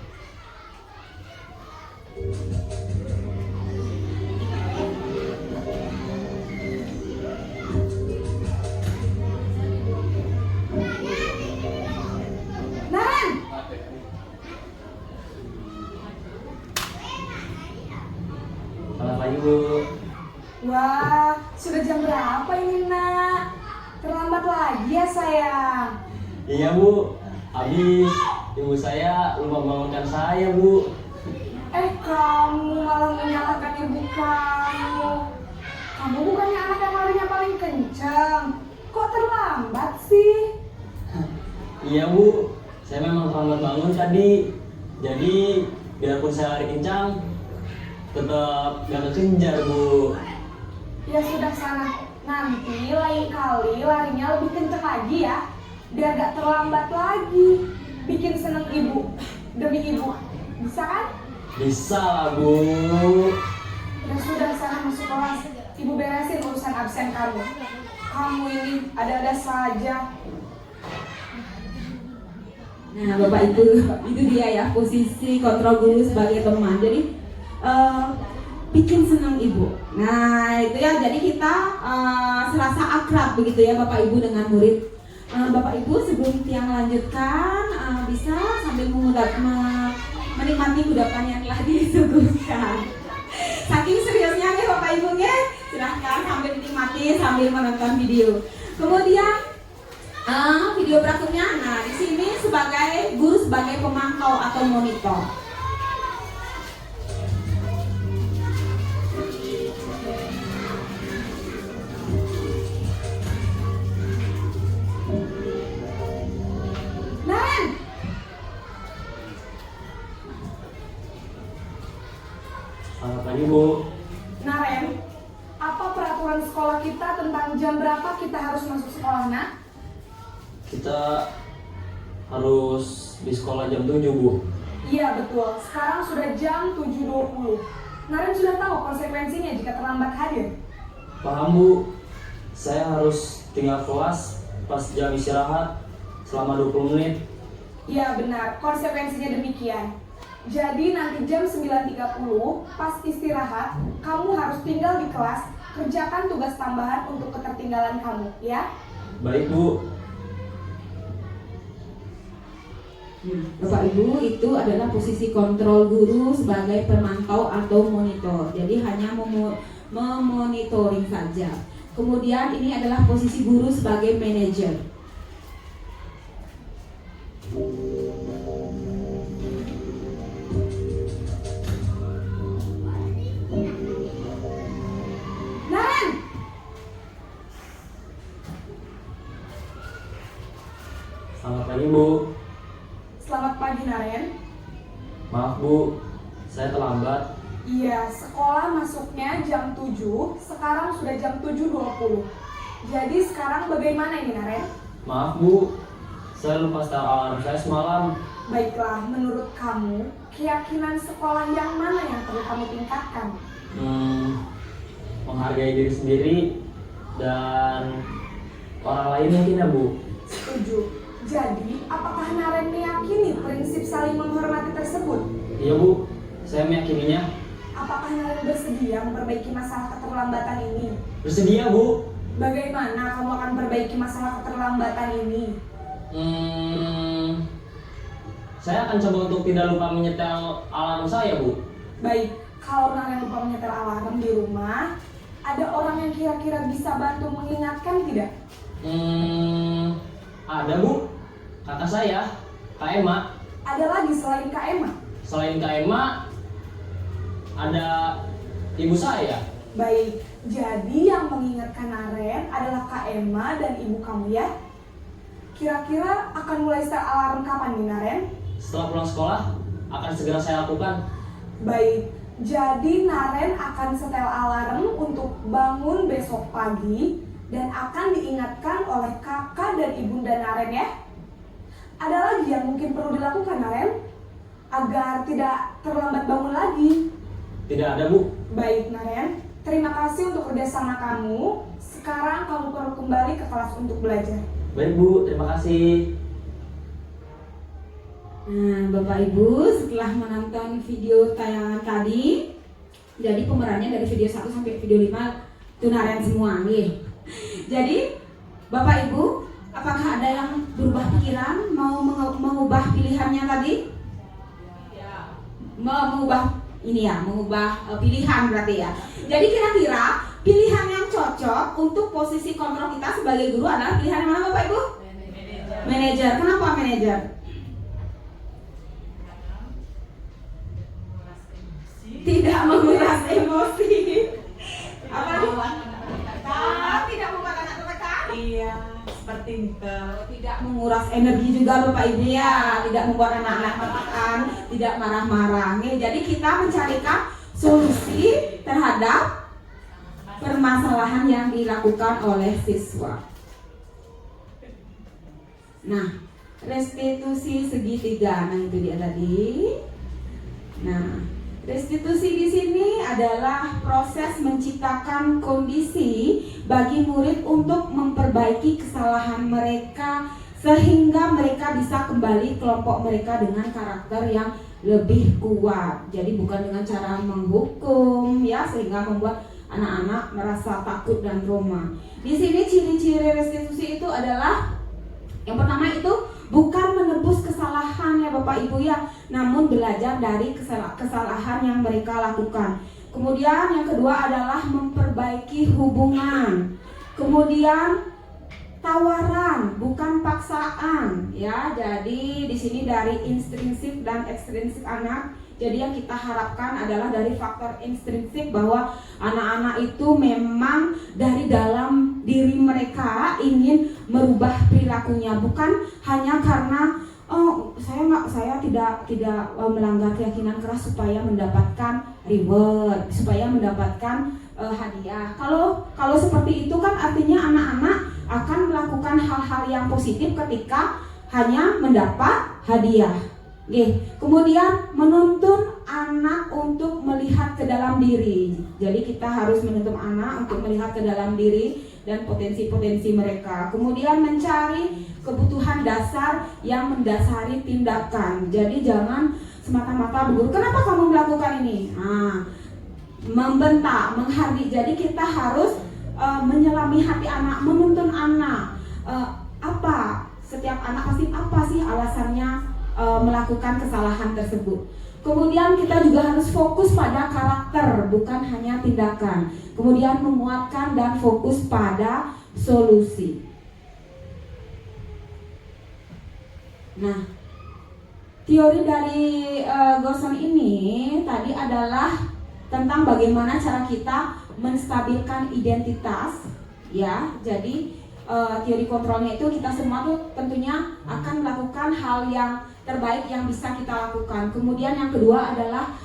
Naren, Selamat pagi, Bu. wah sudah jam berapa ini nak? Terlambat lagi ya sayang. Iya, Bu. Habis ibu saya lupa bangunkan saya, Bu. Kamu malah menyalahkan ibu kamu. Kamu bukannya anak yang larinya paling kencang. Kok terlambat sih? Iya Bu, saya memang terlambat bangun tadi. Jadi biarpun saya lari kencang, tetap gak kekejar Bu. Ya sudah sana, nanti lain kali larinya lebih kenceng lagi ya, biar gak terlambat lagi. Bikin seneng ibu, demi ibu, bisa kan? Bisa lah Bu. Ya sudah sana masuk kelas, ibu beresin urusan absen kamu. Kamu ini ada-ada saja. Nah, Bapak Ibu, itu dia ya posisi kontrol guru sebagai teman. Jadi bikin senang ibu. Nah, itu ya. Jadi kita serasa akrab begitu ya Bapak Ibu dengan murid. Bapak Ibu sebelum Tiang lanjutkan bisa sambil menikmati kudapan yang telah disuguhkan. Saking seriusnya nih Bapak Ibu ya, silahkan sambil dinikmati sambil menonton video. Kemudian video berikutnya, nah di sini sebagai guru sebagai pemantau atau monitor. Naren, Selamat pagi Bu. Naren, apa peraturan sekolah kita tentang jam berapa kita harus masuk sekolah, nak? Kita harus di sekolah jam 7 Bu. Iya betul, sekarang sudah jam 7.20. Naren sudah tahu konsekuensinya jika terlambat hadir. Paham Bu, saya harus tinggal kelas pas jam istirahat selama 20 menit. Iya benar, konsekuensinya demikian. Jadi nanti jam 9.30 pas istirahat, kamu harus tinggal di kelas, kerjakan tugas tambahan untuk ketertinggalan kamu, ya? Baik Bu. Bapak Ibu, itu adalah posisi kontrol guru sebagai pemantau atau monitor. Jadi hanya memonitoring saja. Kemudian ini adalah posisi guru sebagai manajer. Naren! Selamat pagi Bu. Selamat pagi Naren. Maaf Bu, saya terlambat. Iya, sekolah masuknya jam 7, sekarang sudah jam 7.20. Jadi sekarang bagaimana ini Naren? Maaf Bu, saya lupa setel alarm saya semalam. Baiklah, menurut kamu, keyakinan sekolah yang mana yang perlu kamu tingkatkan? Menghargai diri sendiri dan orang lain mungkin ya Bu. Setuju. Jadi, apakah Naren meyakini prinsip saling menghormati tersebut? Iya Bu, saya meyakininya. Apakah Naren bersedia memperbaiki masalah keterlambatan ini? Bersedia Bu. Bagaimana kamu akan perbaiki masalah keterlambatan ini? Saya akan coba untuk tidak lupa menyetel alarm saya Bu. Baik, kalau Naren lupa menyetel alarm di rumah, ada orang yang kira-kira bisa bantu mengingatkan tidak? Ada Bu, kakak saya, Kak Emma. Ada lagi selain Kak Emma? Selain Kak Emma, ada ibu saya. Baik, jadi yang mengingatkan Naren adalah Kak Emma dan ibu kamu ya? Kira-kira akan mulai setel alarm kapan nih Naren? Setelah pulang sekolah, akan segera saya lakukan. Baik, jadi Naren akan setel alarm untuk bangun besok pagi dan akan diingatkan oleh kakak dan ibunda Naren ya. Ada lagi yang mungkin perlu dilakukan Naren agar tidak terlambat bangun lagi? Tidak ada Bu. Baik Naren, terima kasih untuk kerjasama kamu. Sekarang kamu perlu kembali ke kelas untuk belajar. Baik Bu, terima kasih. Nah, Bapak Ibu, setelah menonton video tayangan tadi, jadi pemerannya dari video 1 sampai video 5 itu Naren semua nih. Jadi, Bapak Ibu, apakah ada yang berubah pikiran mau mengubah pilihannya tadi? Mengubah pilihan berarti ya. Jadi kira-kira pilihan yang cocok untuk posisi kontrol kita sebagai guru adalah pilihan yang mana Bapak Ibu? Manajer. Kenapa manajer? Tidak menguras emosi. Apa? Tidak membuat anak tertekan. Iya. seperti itu. Tidak menguras energi juga Bapak Ibu ya, tidak membuat anak-anak tertekan, tidak marah-marah. Jadi kita mencarikan solusi terhadap permasalahan yang dilakukan oleh siswa. Nah, restitusi segitiga, nah itu dia tadi. Nah, restitusi di sini adalah proses menciptakan kondisi bagi murid untuk memperbaiki kesalahan mereka sehingga mereka bisa kembali kelompok mereka dengan karakter yang lebih kuat. Jadi bukan dengan cara menghukum ya sehingga membuat anak-anak merasa takut dan trauma. Di sini ciri-ciri restitusi itu adalah yang pertama itu bukan menebus kesalahan ya Bapak Ibu ya, namun belajar dari kesalahan yang mereka lakukan. Kemudian yang kedua adalah memperbaiki hubungan. Kemudian tawaran bukan paksaan ya. Jadi di sini dari intrinsik dan ekstrinsik anak. Jadi yang kita harapkan adalah dari faktor intrinsik bahwa anak-anak itu memang dari dalam diri mereka ingin merubah perilakunya, bukan hanya karena saya tidak melanggar keyakinan keras supaya mendapatkan reward, supaya mendapatkan hadiah. Kalau seperti itu kan artinya anak-anak akan melakukan hal-hal yang positif ketika hanya mendapat hadiah. Kemudian menuntun anak untuk melihat ke dalam diri. Jadi kita harus menuntun anak untuk melihat ke dalam diri dan potensi-potensi mereka. Kemudian mencari kebutuhan dasar yang mendasari tindakan. Jadi jangan semata-mata berguru, kenapa kamu melakukan ini? Membentak, menghardik. Jadi kita harus menyelami hati anak, menuntun anak. Setiap anak pasti apa sih alasannya melakukan kesalahan tersebut. Kemudian kita juga harus fokus pada karakter, bukan hanya tindakan. Kemudian menguatkan dan fokus pada solusi. Nah, teori dari Gosson ini tadi adalah tentang bagaimana cara kita menstabilkan identitas, ya. Jadi teori kontrolnya itu kita semua tuh tentunya akan melakukan hal yang terbaik yang bisa kita lakukan. Kemudian yang kedua adalah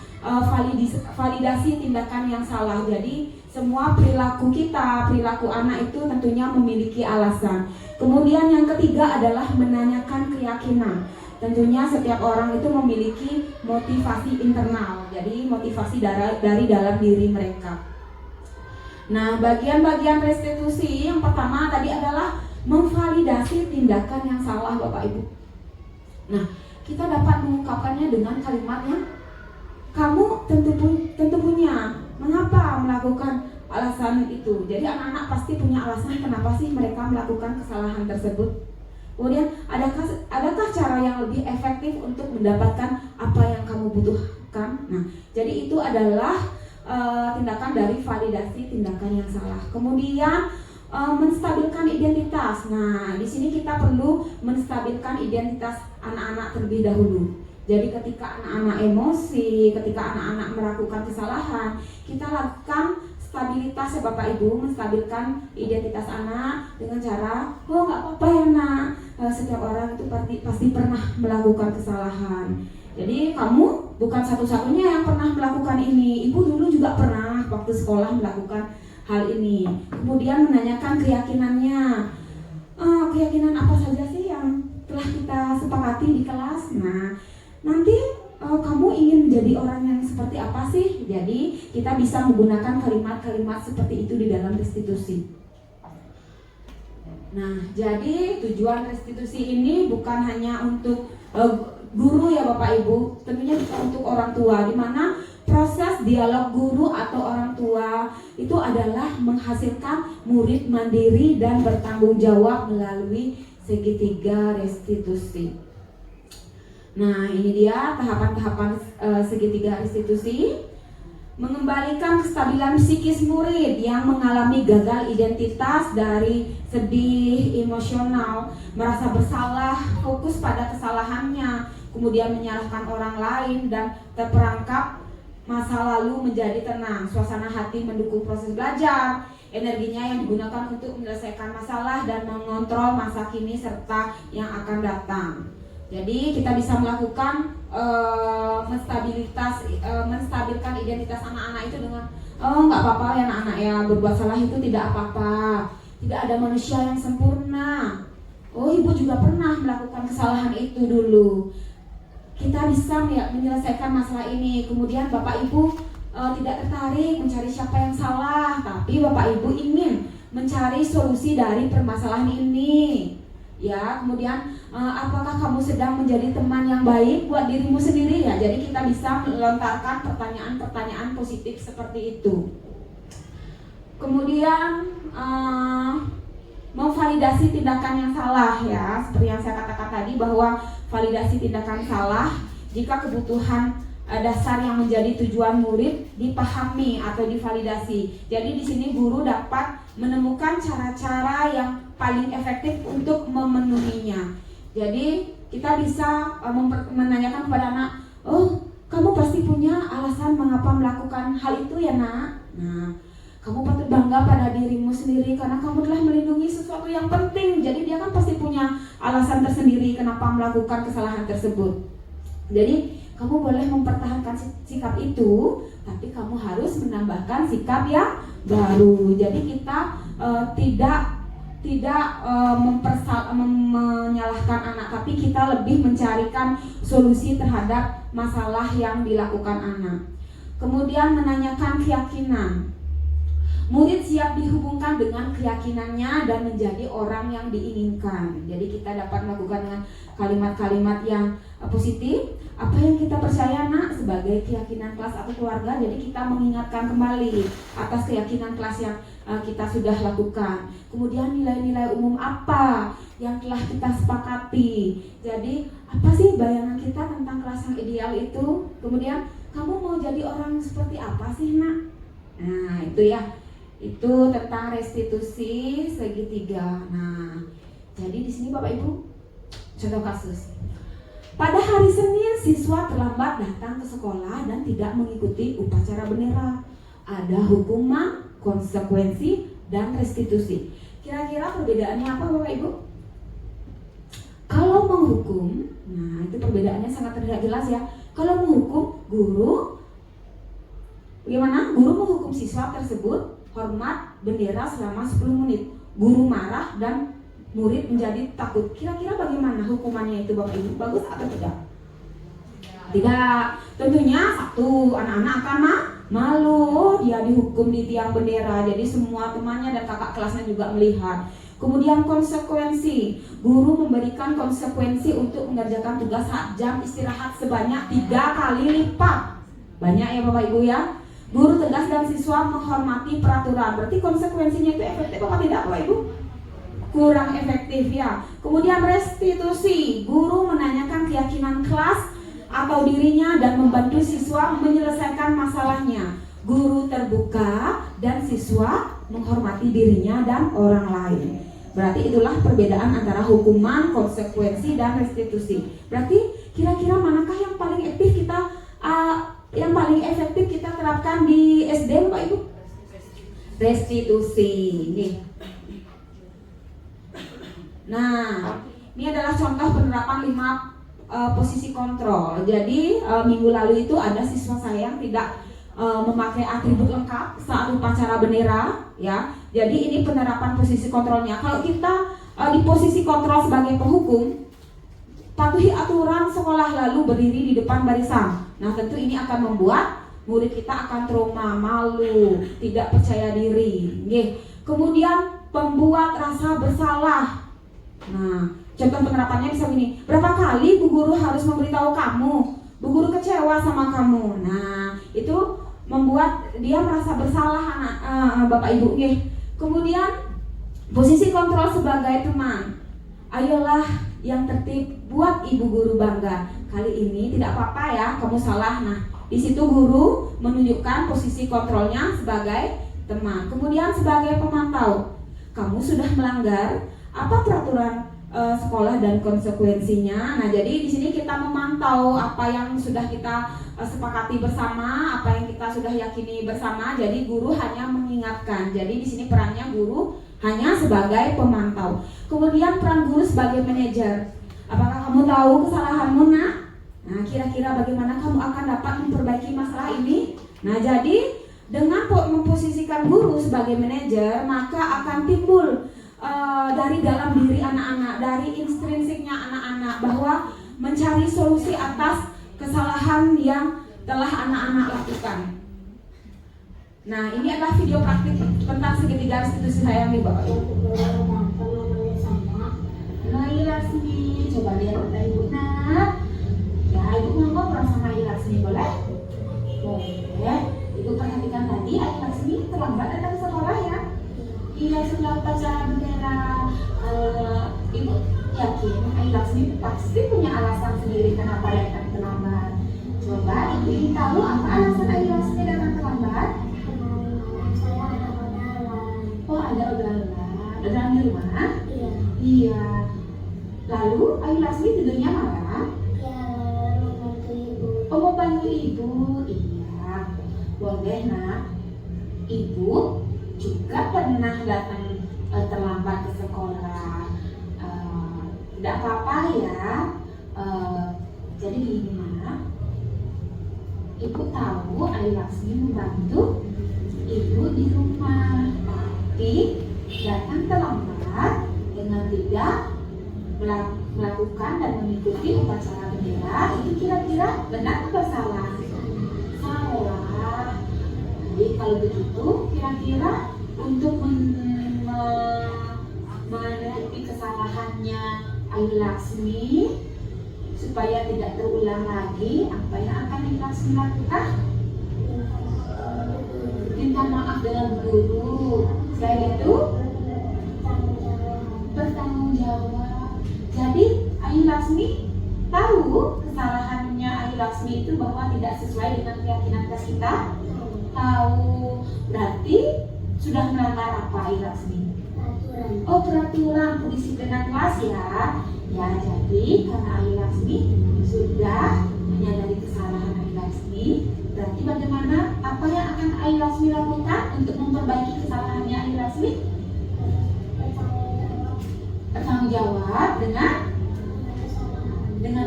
validasi tindakan yang salah. Jadi semua perilaku kita, perilaku anak itu tentunya memiliki alasan. Kemudian yang ketiga adalah menanyakan keyakinan. Tentunya setiap orang itu memiliki motivasi internal. Jadi motivasi dari dalam diri mereka. Nah, bagian-bagian restitusi yang pertama tadi adalah memvalidasi tindakan yang salah Bapak Ibu. Nah, kita dapat mengungkapkannya dengan kalimatnya, kamu tentu punya mengapa melakukan alasan itu. Jadi anak-anak pasti punya alasan kenapa sih mereka melakukan kesalahan tersebut. Kemudian adakah cara yang lebih efektif untuk mendapatkan apa yang kamu butuhkan? Nah, jadi itu adalah tindakan dari validasi tindakan yang salah. Kemudian menstabilkan identitas. Nah, di sini kita perlu menstabilkan identitas anak-anak terlebih dahulu. Jadi ketika anak-anak emosi, ketika anak-anak melakukan kesalahan, kita lakukan stabilitas ya Bapak Ibu, menstabilkan identitas anak dengan cara, nggak apa-apa ya nak, setiap orang itu pasti pernah melakukan kesalahan. Jadi kamu bukan satu-satunya yang pernah melakukan ini, ibu dulu juga pernah waktu sekolah melakukan hal ini. Kemudian menanyakan keyakinannya, keyakinan apa saja sih yang telah kita sepakati di kelas. Nah, nanti kamu ingin menjadi orang yang seperti apa sih? Jadi kita bisa menggunakan kalimat-kalimat seperti itu di dalam restitusi. Nah, jadi tujuan restitusi ini bukan hanya untuk guru ya Bapak Ibu, tentunya juga untuk orang tua, di mana proses dialog guru atau orang tua itu adalah menghasilkan murid mandiri dan bertanggung jawab melalui segitiga restitusi. Nah, ini dia tahapan-tahapan segitiga restitusi. Mengembalikan kestabilan psikis murid yang mengalami gagal identitas dari sedih, emosional, merasa bersalah, fokus pada kesalahannya, kemudian menyalahkan orang lain dan terperangkap masa lalu menjadi tenang. Suasana hati mendukung proses belajar. energinya yang digunakan untuk menyelesaikan masalah dan mengontrol masa kini serta yang akan datang. Jadi kita bisa melakukan menstabilkan identitas anak-anak itu dengan nggak apa-apa ya anak-anak ya, berbuat salah itu tidak apa-apa, tidak ada manusia yang sempurna. Oh, ibu juga pernah melakukan kesalahan itu dulu. Kita bisa menyelesaikan masalah ini. Kemudian bapak ibu tidak tertarik mencari siapa yang salah, tapi bapak ibu ingin mencari solusi dari permasalahan ini. Ya, kemudian apakah kamu sedang menjadi teman yang baik buat dirimu sendiri ya? Jadi kita bisa melontarkan pertanyaan-pertanyaan positif seperti itu. Kemudian memvalidasi tindakan yang salah ya, seperti yang saya katakan tadi bahwa validasi tindakan salah jika kebutuhan dasar yang menjadi tujuan murid dipahami atau divalidasi. Jadi di sini guru dapat menemukan cara-cara yang paling efektif untuk memenuhinya. Jadi kita bisa menanyakan kepada anak, oh kamu pasti punya alasan mengapa melakukan hal itu ya nak. Nah, kamu patut bangga pada dirimu sendiri karena kamu telah melindungi sesuatu yang penting. Jadi dia kan pasti punya alasan tersendiri kenapa melakukan kesalahan tersebut. Jadi kamu boleh mempertahankan sikap itu, tapi kamu harus menambahkan sikap yang baru. Jadi kita tidak menyalahkan anak, tapi kita lebih mencarikan solusi terhadap masalah yang dilakukan anak. Kemudian menanyakan keyakinan. Murid siap dihubungkan dengan keyakinannya dan menjadi orang yang diinginkan. Jadi kita dapat melakukan dengan kalimat-kalimat yang positif. Apa yang kita percaya nak sebagai keyakinan kelas atau keluarga. Jadi kita mengingatkan kembali atas keyakinan kelas yang kita sudah lakukan. Kemudian nilai-nilai umum apa yang telah kita sepakati. Jadi apa sih bayangan kita tentang kelas yang ideal itu. Kemudian kamu mau jadi orang seperti apa sih nak. Nah itu ya, itu tentang restitusi segitiga. Nah jadi di sini Bapak Ibu contoh kasus. Pada hari Senin, siswa terlambat datang ke sekolah dan tidak mengikuti upacara bendera. Ada hukuman, konsekuensi, dan restitusi. Kira-kira perbedaannya apa Bapak Ibu? Kalau menghukum, nah itu perbedaannya sangat terlihat jelas ya. Kalau menghukum, guru, bagaimana? Guru menghukum siswa tersebut hormat bendera selama 10 menit. Guru marah dan murid menjadi takut. Kira-kira bagaimana hukumannya itu Bapak Ibu? Bagus atau tidak? Tidak. Tentunya satu, anak-anak akan malu dia dihukum di tiang bendera. Jadi semua temannya dan kakak kelasnya juga melihat. Kemudian konsekuensi. Guru memberikan konsekuensi untuk mengerjakan tugas saat jam istirahat sebanyak 3 kali lipat. Banyak ya Bapak Ibu ya. Guru tegas dan siswa menghormati peraturan. Berarti konsekuensinya itu efektif apa tidak Bapak Ibu? Kurang efektif ya. Kemudian restitusi. Guru menanyakan keyakinan kelas atau dirinya dan membantu siswa menyelesaikan masalahnya. Guru terbuka dan siswa menghormati dirinya dan orang lain. Berarti itulah perbedaan antara hukuman, konsekuensi, dan restitusi. Berarti kira-kira manakah yang paling efektif kita terapkan di SD Bapak Ibu? Restitusi. Nih. Nah, ini adalah contoh penerapan 5 posisi kontrol. Jadi minggu lalu itu ada siswa saya yang tidak memakai atribut lengkap saat upacara bendera, ya. Jadi ini penerapan posisi kontrolnya. Kalau kita di posisi kontrol sebagai penghukum, patuhi aturan sekolah lalu berdiri di depan barisan. Nah, tentu ini akan membuat murid kita akan trauma, malu, tidak percaya diri. Kemudian pembuat rasa bersalah. Nah, contoh penerapannya bisa begini. Berapa kali Bu Guru harus memberitahu kamu? Bu Guru kecewa sama kamu. Nah, itu membuat dia merasa bersalah Bapak Ibu. Kemudian posisi kontrol sebagai teman. Ayolah yang tertib, buat Ibu Guru bangga. Kali ini tidak apa-apa ya, kamu salah. Nah, di situ guru menunjukkan posisi kontrolnya sebagai teman. Kemudian sebagai pemantau. Kamu sudah melanggar apa peraturan sekolah dan konsekuensinya. Nah, jadi di sini kita memantau apa yang sudah kita sepakati bersama, apa yang kita sudah yakini bersama. Jadi guru hanya mengingatkan. Jadi di sini perannya guru hanya sebagai pemantau. Kemudian peran guru sebagai manajer. Apakah kamu tahu kesalahanmu, nak? Nah, kira-kira bagaimana kamu akan dapat memperbaiki masalah ini? Nah, jadi dengan memposisikan guru sebagai manajer, maka akan timbul dari dalam diri anak-anak, dari intrinsiknya anak-anak, bahwa mencari solusi atas kesalahan yang telah anak-anak lakukan. Nah, ini adalah video praktik tentang segitiga restitusi saya yang dibawa. Nah, Ilasmi, coba lihat kata ibu, nak. Ya, ibu mau ngobrol sama Ilasmi, boleh? Boleh. Ibu perhatikan tadi, Ilasmi terlambat datang sekolah ya. Iya, sudah upacara bendera. Ibu yakin Ilasmi pasti punya alasan sendiri kenapa datang terlambat. Coba ibu ingin tahu apa alasan Ilasmi datang terlambat? Oh, ada udah di rumah? Iya. Lalu Ilasmi tidurnya malam? Oh, mau bantu ibu? Iya. Boleh, nak. Ibu juga pernah datang terlambat ke sekolah. Tidak apa-apa ya. Jadi gini, nak. Ibu tahu Ilasmi membantu ibu di rumah, tapi datang terlambat dengan tidak melakukan dan mengikuti upacara bendera. Itu kira-kira benar atau salah? Salah. Jadi kalau begitu, kira-kira untuk menutupi kesalahannya Ilasmi supaya tidak terulang lagi, apa yang akan Ilasmi lakukan? Minta maaf dengan guru. Selain itu, bertanggung jawab. Jadi Ilasmi tahu kesalahannya Ilasmi itu bahwa tidak sesuai dengan keyakinan kelas kita. Tahu, berarti sudah melanggar apa Ilasmi? Oh, peraturan pendisiplinan kelas ya. Ya, jadi karena Ilasmi sudah menyadari kesalahan Ilasmi, berarti bagaimana, apa yang akan Ilasmi lakukan untuk memperbaiki kesalahannya Ilasmi? Bertanggung jawab dengan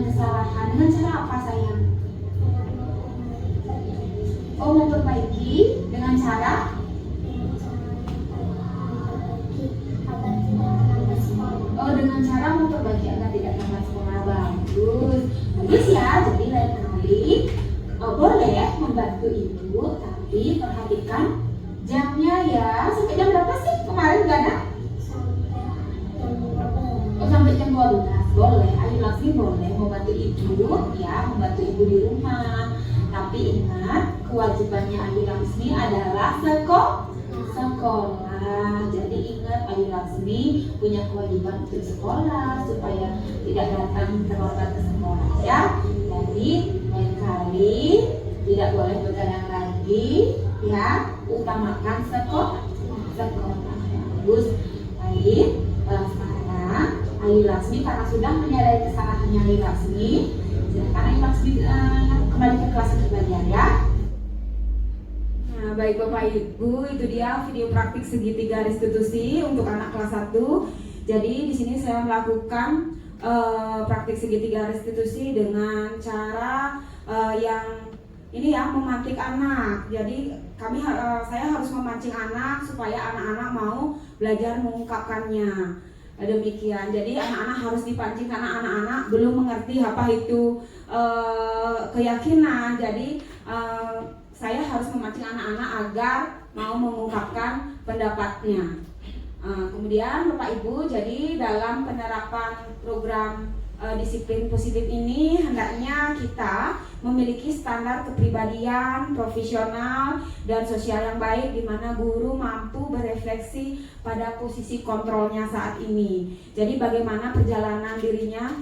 kesalahan. Dengan cara apa, sayang? Oh, memperbaiki dengan cara dengan cara memperbaiki agar tidak terlambat sekolah. Bagus ya. Jadi lain kali boleh membantu ibu, tapi perhatikan jamnya ya. Sampai jam berapa sih kemarin gak ada? Oh, sampai jam 12. Boleh, Ilasmi boleh membantu ibu ya, membantu ibu di rumah. Tapi ingat, kewajibannya Ilasmi adalah sekolah. Jadi ingat, Ilasmi punya kewajiban untuk sekolah supaya tidak datang terlambat ke sekolah ya. Jadi lain kali tidak boleh begadang lagi ya, utamakan sekolah. Bagus. Baik, sekarang Ilasmi karena sudah menyadari kesalahannya Ilasmi, silakan Ilasmi kembali ke kelas untuk belajar ya. Nah, baik Bapak Ibu, itu dia video praktik segitiga restitusi untuk anak kelas 1. Jadi di sini saya melakukan praktik segitiga restitusi dengan cara yang ini ya, memancing anak. Jadi saya harus memancing anak supaya anak-anak mau belajar mengungkapkannya. Demikian. Jadi anak-anak harus dipancing karena anak-anak belum mengerti apa itu keyakinan. Jadi saya harus memancing anak-anak agar mau mengungkapkan pendapatnya. Kemudian Bapak Ibu, jadi dalam penerapan program disiplin positif ini hendaknya kita memiliki standar kepribadian, profesional, dan sosial yang baik di mana guru mampu berefleksi pada posisi kontrolnya saat ini. Jadi bagaimana perjalanan dirinya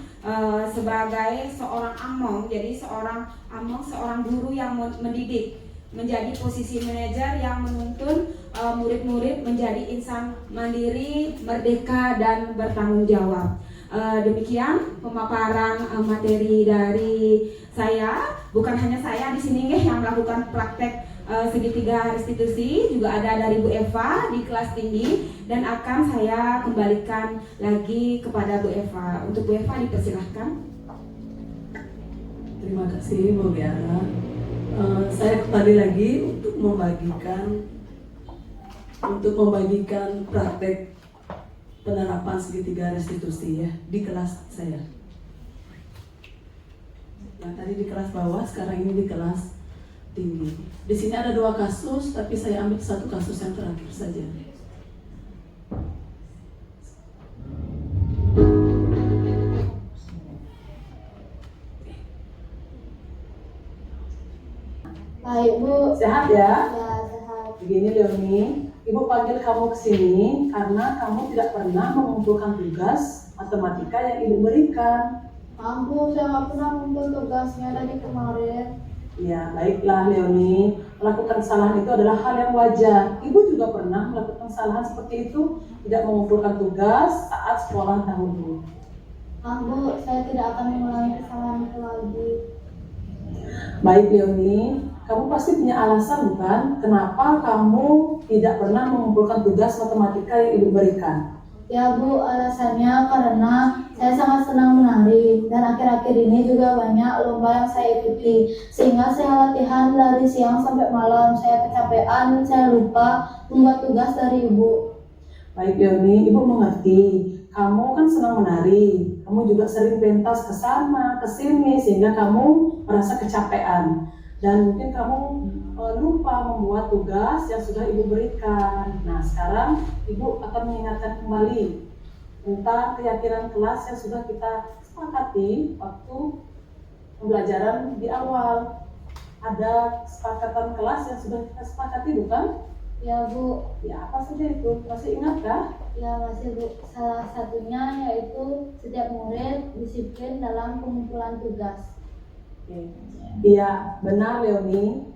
sebagai seorang among, jadi seorang guru yang mendidik, menjadi posisi manajer yang menuntun murid-murid menjadi insan mandiri, merdeka, dan bertanggung jawab. Demikian pemaparan materi dari saya. Bukan hanya saya di sini yang melakukan praktek segitiga restitusi, juga ada dari Bu Eva di kelas tinggi, dan akan saya kembalikan lagi kepada Bu Eva. Untuk Bu Eva dipersilahkan. Terima kasih Bu Biara. Saya kembali lagi untuk membagikan praktek penerapan segitiga restitusi ya di kelas saya. Yang tadi di kelas bawah, sekarang ini di kelas tinggi. Di sini ada 2 kasus, tapi saya ambil 1 kasus yang terakhir saja. Baik Bu. Sehat ya? Ya, sehat. Begini Leoni, Ibu panggil kamu ke sini karena kamu tidak pernah mengumpulkan tugas matematika yang Ibu berikan. Bu, saya nggak pernah ngumpul tugasnya dari kemarin. Ya, baiklah Leoni, melakukan kesalahan itu adalah hal yang wajar. Ibu juga pernah melakukan kesalahan seperti itu, tidak mengumpulkan tugas saat sekolah dahulu. Bu, saya tidak akan mengulangi kesalahan itu lagi. Baik Leoni, kamu pasti punya alasan bukan? Kenapa kamu tidak pernah mengumpulkan tugas matematika yang Ibu berikan? Ya Bu, alasannya karena saya sangat senang menari dan akhir-akhir ini juga banyak lomba yang saya ikuti, sehingga saya latihan dari siang sampai malam. Saya kecapean, saya lupa membuat tugas dari Ibu. Baik Leoni, Ibu mengerti. Kamu kan senang menari, kamu juga sering pentas ke sana, ke sini, sehingga kamu merasa kecapean. Dan mungkin kamu lupa membuat tugas yang sudah Ibu berikan. Nah, sekarang Ibu akan mengingatkan kembali tentang keyakinan kelas yang sudah kita sepakati waktu pembelajaran di awal. Ada kesepakatan kelas yang sudah kita sepakati, bukan? Ya Bu. Ya, apa saja itu? Masih ingatkah? Ya masih Bu. Salah satunya yaitu setiap murid disiplin dalam pengumpulan tugas. Iya, benar Leoni.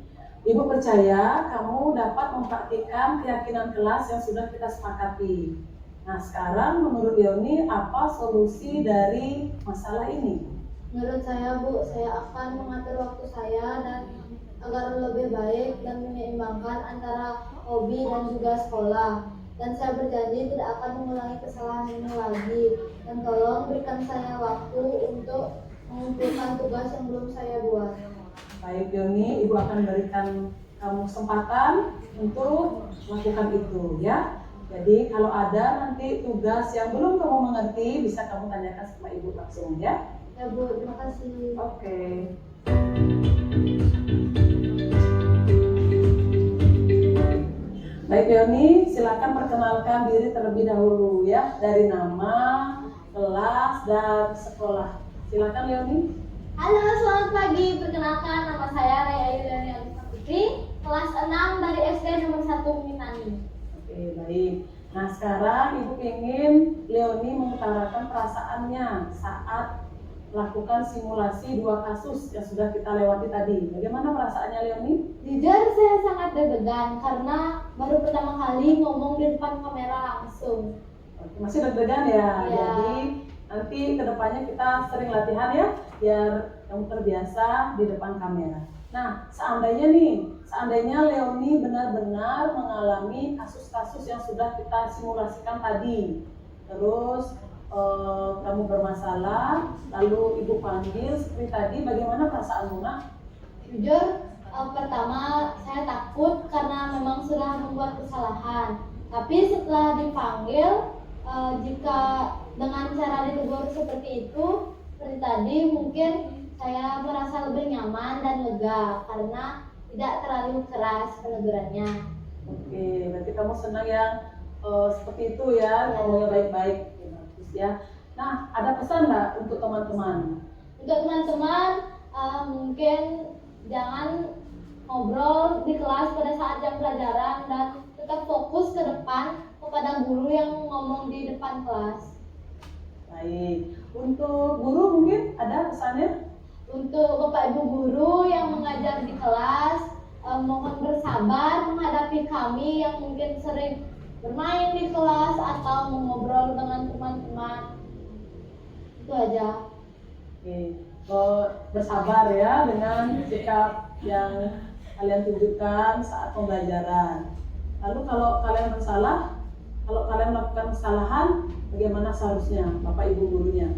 Ibu percaya kamu dapat mempraktikkan keyakinan kelas yang sudah kita sepakati. Nah, sekarang menurut Leoni, apa solusi dari masalah ini? Menurut saya Bu, saya akan mengatur waktu saya dan agar lebih baik dan menyeimbangkan antara hobi dan juga sekolah. Dan saya berjanji tidak akan mengulangi kesalahan ini lagi. Dan tolong berikan saya waktu untuk mengumpulkan tugas yang belum saya buat. Baik Leoni, Ibu akan berikan kamu kesempatan untuk melakukan itu ya. Jadi kalau ada nanti tugas yang belum kamu mengerti, bisa kamu tanyakan sama Ibu langsung ya. Ya Bu, terima kasih. Oke. Baik Leoni, silakan perkenalkan diri terlebih dahulu ya, dari nama, kelas, dan sekolah. Silakan Leoni. Halo, selamat pagi. Perkenalkan, nama saya Raya Yuliani Alisa Putri, kelas 6 dari SD nomor 1 Mitani. Oke, baik. Nah, sekarang Ibu ingin Leoni mengutarakan perasaannya saat melakukan simulasi 2 kasus yang sudah kita lewati tadi. Bagaimana perasaannya Leoni? Jujur saya sangat deg-degan karena baru pertama kali ngomong di depan kamera langsung. Oke, masih deg-degan ya? Iya. Jadi nanti kedepannya kita sering latihan ya, biar kamu terbiasa di depan kamera. Nah, seandainya Leoni benar-benar mengalami kasus-kasus yang sudah kita simulasikan tadi, terus kamu bermasalah, lalu Ibu panggil seperti tadi, bagaimana perasaanmu nak? Jujur, pertama saya takut karena memang sudah membuat kesalahan. Tapi setelah dipanggil, jika dengan cara ditegur seperti itu, seperti tadi, mungkin saya merasa lebih nyaman dan lega karena tidak terlalu keras penegurannya. Oke, berarti kamu senang yang seperti itu ya, ngomongnya baik-baik. Bagus ya. Nah, ada pesan nggak untuk teman-teman? Untuk teman-teman, mungkin jangan ngobrol di kelas pada saat jam pelajaran dan tetap fokus ke depan kepada guru yang ngomong di depan kelas. Baik. Untuk guru mungkin ada pesannya? Untuk Bapak Ibu guru yang mengajar di kelas, mohon bersabar menghadapi kami yang mungkin sering bermain di kelas atau mengobrol dengan teman-teman. Itu aja. Oke. Bersabar ya dengan sikap yang kalian tunjukkan saat pembelajaran. Lalu kalau kalian bersalah, kalau kalian melakukan kesalahan, bagaimana seharusnya Bapak Ibu gurunya?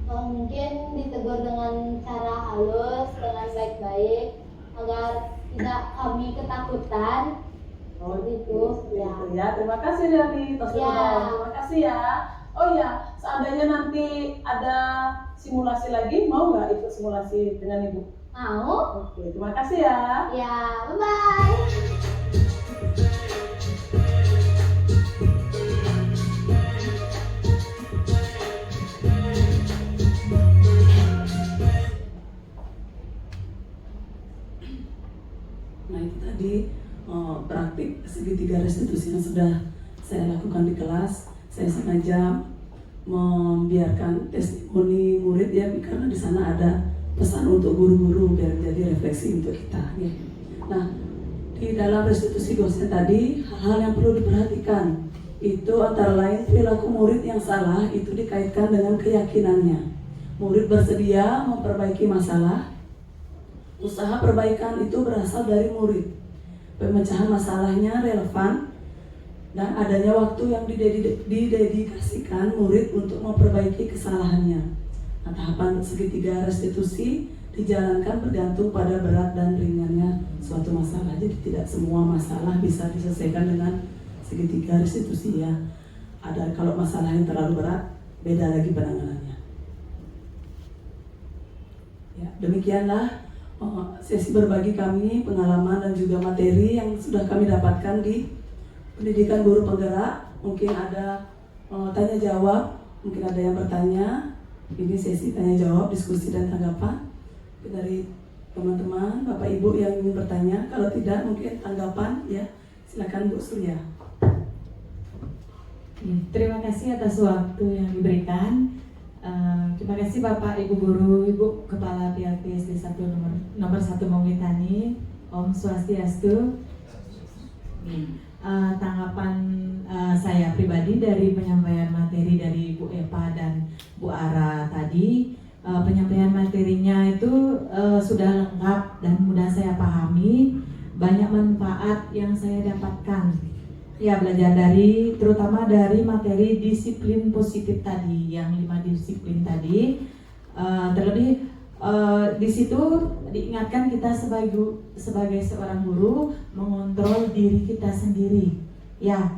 Mungkin ditegur dengan cara halus, dengan baik-baik, agar tidak kami ketakutan. Itu ya. Ya, terima kasih Dani. Terima kasih ya. Oh ya, seandainya nanti ada simulasi lagi, mau nggak ikut simulasi dengan Ibu? Mau? Oke, terima kasih ya. Ya, bye-bye. Nah itu tadi praktik segitiga restitusi yang sudah saya lakukan di kelas. Saya sengaja membiarkan testimoni murid ya, karena di sana ada pesan untuk guru-guru biar jadi refleksi untuk kita. Ya. Nah di dalam restitusi dosen tadi hal-hal yang perlu diperhatikan itu antara lain perilaku murid yang salah itu dikaitkan dengan keyakinannya. Murid bersedia memperbaiki masalah. Usaha perbaikan itu berasal dari murid. Pemecahan masalahnya relevan dan adanya waktu yang didedikasikan murid untuk memperbaiki kesalahannya. Nah, tahapan segitiga restitusi dijalankan bergantung pada berat dan ringannya suatu masalah. Jadi tidak semua masalah bisa diselesaikan dengan segitiga restitusi ya. Ada kalau masalah yang terlalu berat, beda lagi penanganannya. Ya, demikianlah sesi berbagi kami, pengalaman dan juga materi yang sudah kami dapatkan di pendidikan guru penggerak. Mungkin ada tanya jawab, mungkin ada yang bertanya. Ini sesi tanya jawab, diskusi dan tanggapan dari teman-teman, Bapak Ibu yang ingin bertanya. Kalau tidak mungkin tanggapan ya, silakan Bu Surya. Terima kasih atas waktu yang diberikan. Terima kasih Bapak Ibu Guru, Ibu Kepala PLP SD 1 nomor 1 Maulitani. Om Swastiastu. Tanggapan saya pribadi dari penyampaian materi dari Bu Epa dan Bu Ara tadi, penyampaian materinya itu sudah lengkap dan mudah saya pahami, banyak manfaat yang saya dapatkan. Ya, belajar dari terutama dari materi disiplin positif tadi, yang 5 disiplin tadi. Terlebih di situ diingatkan kita sebagai seorang guru mengontrol diri kita sendiri. Ya,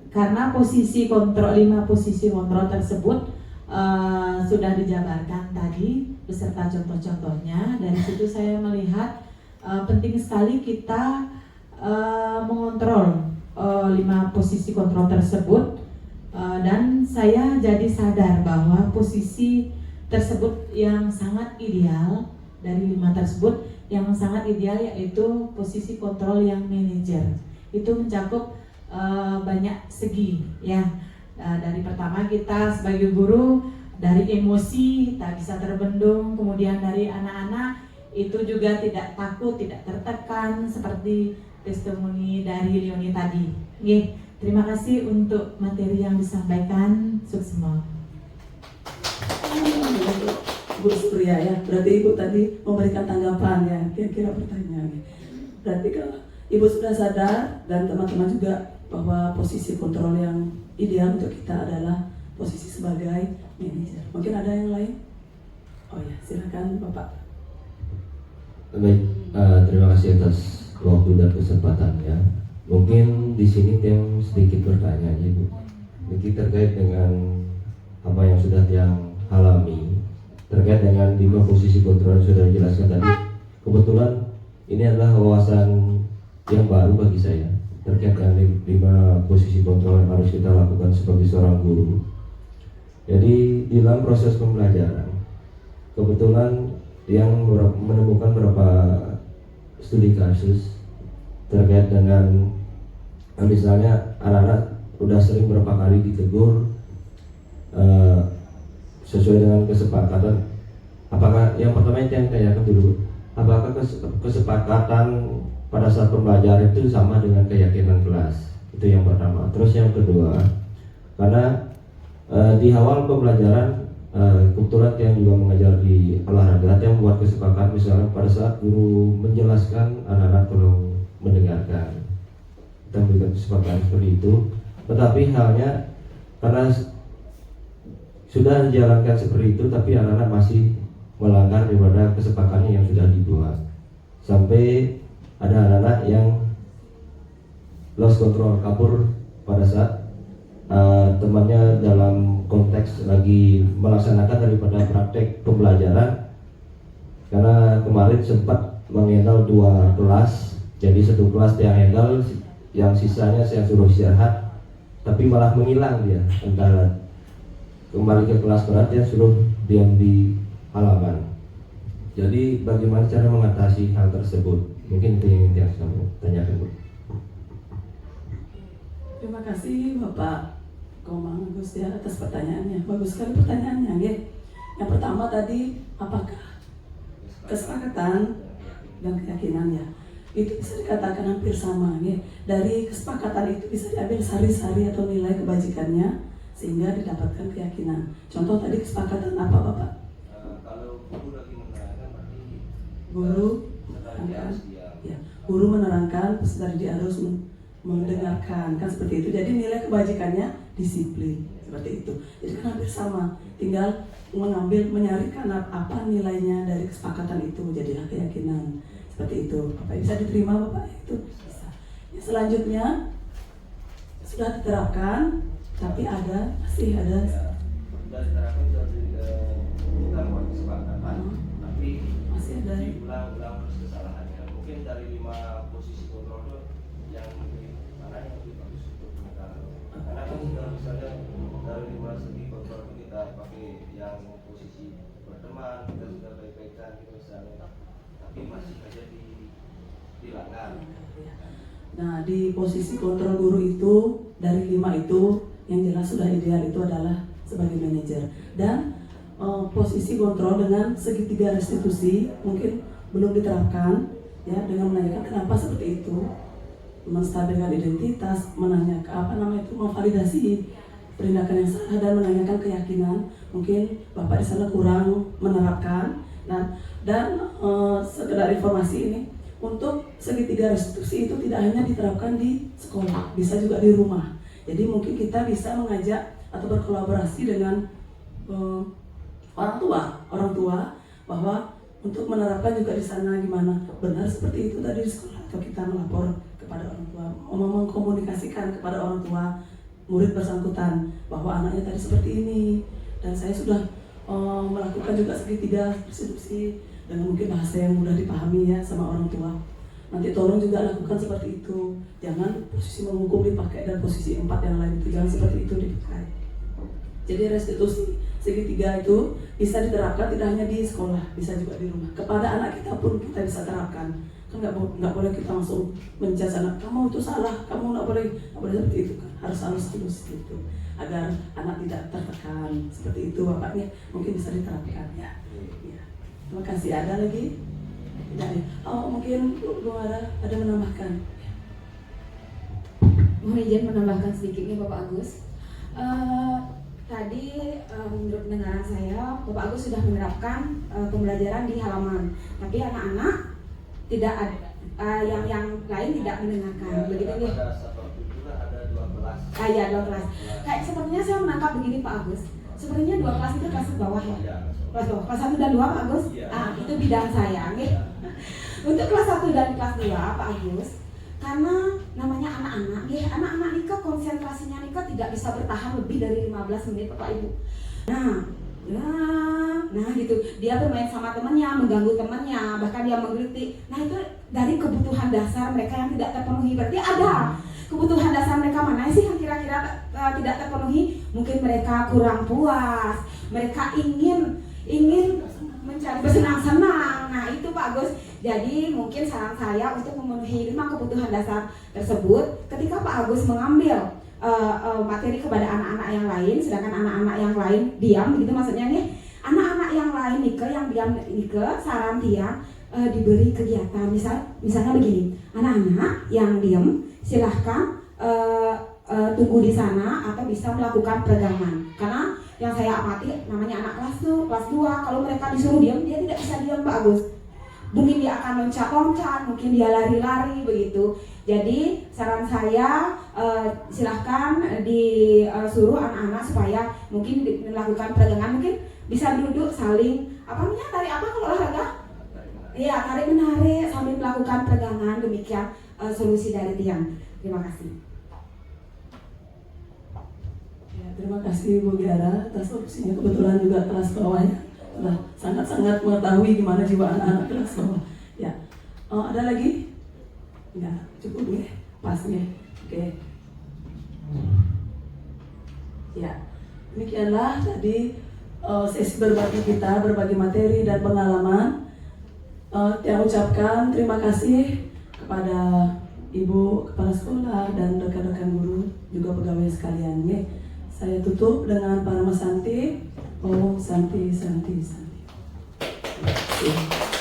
karena posisi kontrol 5 posisi kontrol tersebut sudah dijabarkan tadi beserta contoh-contohnya. Dari situ saya melihat penting sekali kita mengontrol 5 posisi kontrol tersebut, dan saya jadi sadar bahwa posisi tersebut yang sangat ideal, dari 5 tersebut yang sangat ideal yaitu posisi kontrol yang manajer. Itu mencakup banyak segi ya. Dari pertama kita sebagai guru, dari emosi tak bisa terbendung, kemudian dari anak-anak itu juga tidak takut, tidak tertekan seperti testimoni dari Leoni tadi. Nggih, terima kasih untuk materi yang disampaikan. Sukses semua. Bu Surya ya, berarti Ibu tadi memberikan tanggapan ya, kira-kira pertanyaan. Berarti kalau Ibu sudah sadar dan teman-teman juga bahwa posisi kontrol yang ideal untuk kita adalah posisi sebagai manajer. Mungkin ada yang lain? Oh ya, silakan Bapak. Baik, terima kasih atas waktu dan kesempatannya. Mungkin di sini tim sedikit bertanya aja Bu. Ini terkait dengan apa yang sudah yang alami, terkait dengan 5 posisi kontrol yang sudah dijelaskan tadi. Kebetulan ini adalah wawasan yang baru bagi saya terkait dengan 5 posisi kontrol yang harus kita lakukan sebagai seorang guru. Jadi dalam proses pembelajaran, kebetulan yang menemukan beberapa studi kasus terkait dengan misalnya anak-anak udah sering berapa kali ditegur sesuai dengan kesepakatan. Apakah yang pertama itu yang tanyakan dulu, apakah kesepakatan pada saat pembelajaran itu sama dengan keyakinan kelas? Itu yang pertama. Terus yang kedua, karena Di awal pembelajaran kebetulan yang juga mengajar di olahraga yang membuat kesepakatan, misalnya pada saat guru menjelaskan, anak-anak tolong mendengarkan. Kita memberikan kesepakatan seperti itu. Tetapi halnya karena sudah dijalankan seperti itu, tapi anak-anak masih melanggar daripada kesepakatan yang sudah dibuat. Sampai ada anak-anak yang lost control, kabur pada saat temannya dalam konteks lagi melaksanakan daripada praktek pembelajaran. Karena kemarin sempat menghandle 2 kelas, jadi 1 kelas yang handle, yang sisanya saya suruh istirahat, tapi malah menghilang dia. Antara kembali ke kelas berat, dia suruh diam di halaman. Jadi bagaimana cara mengatasi hal tersebut? Mungkin itu yang saya tanyakan, Bu. Terima kasih Bapak Komang Agus ya atas pertanyaannya. Bagus sekali pertanyaannya, ya. Yang pertama tadi, apakah kesepakatan dan keyakinan ya itu bisa dikatakan hampir sama, ya. Dari kesepakatan itu bisa diambil sari-sari atau nilai kebajikannya sehingga didapatkan keyakinan. Contoh tadi kesepakatan apa Bapak? Kalau guru lagi menerangkan, berarti Guru menerangkan, ya. Guru menerangkan, peserta didik harus mendengarkan, kan seperti itu. Jadi nilai kebajikannya disiplin, seperti itu. Jadi kan hampir sama, tinggal menyarikan apa nilainya dari kesepakatan itu, jadilah keyakinan, seperti itu. Bapak bisa diterima Bapak? Itu bisa. Ya, selanjutnya sudah diterapkan, tapi masih ada. sudah diterapkan, kita buat kesepakatan, tapi masih ada diulang-ulang terus kesalahannya. Mungkin dari 5 posisi kontrol itu yang mana yang lebih bagus untuk kita. Karena kan sudah misalnya dari 5 segi kontrol itu kita pakai yang posisi berteman, kita sudah baik-baikan gitu misalnya, tapi masih saja dilanggar. Nah, di posisi kontrol guru itu dari 5 itu yang jelas sudah ideal itu adalah sebagai manajer. Dan posisi kontrol dengan segitiga restitusi mungkin belum diterapkan, ya, dengan menanyakan kenapa seperti itu, menstabilkan identitas, menanyakan memvalidasi penindakan yang salah dan menanyakan keyakinan. Mungkin Bapak di sana kurang menerapkan. Dan sekedar informasi ini, untuk segitiga restitusi itu tidak hanya diterapkan di sekolah, bisa juga di rumah. Jadi mungkin kita bisa mengajak atau berkolaborasi dengan orang tua bahwa untuk menerapkan juga di sana gimana benar seperti itu tadi di sekolah, atau kita melapor kepada orang tua, mengkomunikasikan kepada orang tua murid bersangkutan bahwa anaknya tadi seperti ini, dan saya sudah melakukan juga segitiga restitusi dengan mungkin bahasa yang mudah dipahami ya sama orang tua. Nanti tolong juga lakukan seperti itu, jangan posisi menghukum dipakai dan posisi 4 yang lain itu jangan seperti itu dipakai. Jadi restitusi segitiga itu bisa diterapkan tidak hanya di sekolah, bisa juga di rumah. Kepada anak kita pun kita bisa terapkan. Kan nggak boleh kita langsung menjudge anak, kamu itu salah, kamu nggak boleh seperti itu kan. Harus terus gitu, agar anak tidak tertekan. Seperti itu Bapaknya mungkin bisa diterapkan ya. Terima kasih. Ada lagi? Tidak ya? Oh, mungkin belum ada menambahkan. Mohon izin menambahkan sedikitnya Bapak Agus. Tadi menurut pendengaran saya, Bapak Agus sudah menerapkan pembelajaran di halaman, tapi anak-anak tidak yang lain tidak mendengarkan. Begitu ya? Ada 2 kelas. Ya, 2 kelas. Kayak sepertinya saya menangkap begini Pak Agus. Sepertinya 2 kelas itu kelas bawah ya? Kelas bawah, kelas 1 dan 2 Pak Agus? Itu bidang saya. Nih. Untuk kelas 1 dan kelas 2 Pak Agus, karena namanya anak-anak, anak-anak nikah konsentrasinya nikah tidak bisa bertahan lebih dari 15 menit Bapak Ibu. Nah gitu, dia bermain sama temannya, mengganggu temannya, bahkan dia mengkritik. Nah itu dari kebutuhan dasar mereka yang tidak terpenuhi. Berarti ada kebutuhan dasar mereka mana sih yang kira-kira tidak terpenuhi? Mungkin mereka kurang puas, mereka ingin mencari bersenang-senang. Nah itu Pak Agus. Jadi mungkin saran saya untuk memenuhi 5 kebutuhan dasar tersebut, ketika Pak Agus mengambil materi kepada anak-anak yang lain, sedangkan anak-anak yang lain diam, begitu maksudnya nih. Anak-anak yang lain yang diam saran dia diberi kegiatan. Misalnya begini, anak-anak yang diam silahkan tunggu di sana atau bisa melakukan peregangan. Karena yang saya amati namanya anak kelas 2, kalau mereka disuruh diam dia tidak bisa diam Pak Agus. Mungkin dia akan loncat-loncat, mungkin dia lari-lari begitu. Jadi saran saya silahkan disuruh anak-anak supaya mungkin melakukan peregangan, mungkin bisa duduk saling tarik apa kalau olahraga? Iya, tarik menarik sambil melakukan peregangan. Demikian solusi dari Tiang. Terima kasih. Ya, terima kasih Bu Giara atas solusinya. Kebetulan juga kelas bawahnya sangat-sangat mengetahui gimana jiwa anak-anak kelas bawah. Ya, ada lagi? Enggak, cukup nih, pas nih. Oke. Ya, demikianlah tadi sesi berbagi kita, berbagi materi dan pengalaman. Yang ucapkan terima kasih kepada Ibu Kepala Sekolah dan rekan-rekan guru, juga pegawai sekalian. Ya. Saya tutup dengan Parama Santi. Om Santi Santi Santi. Terima kasih.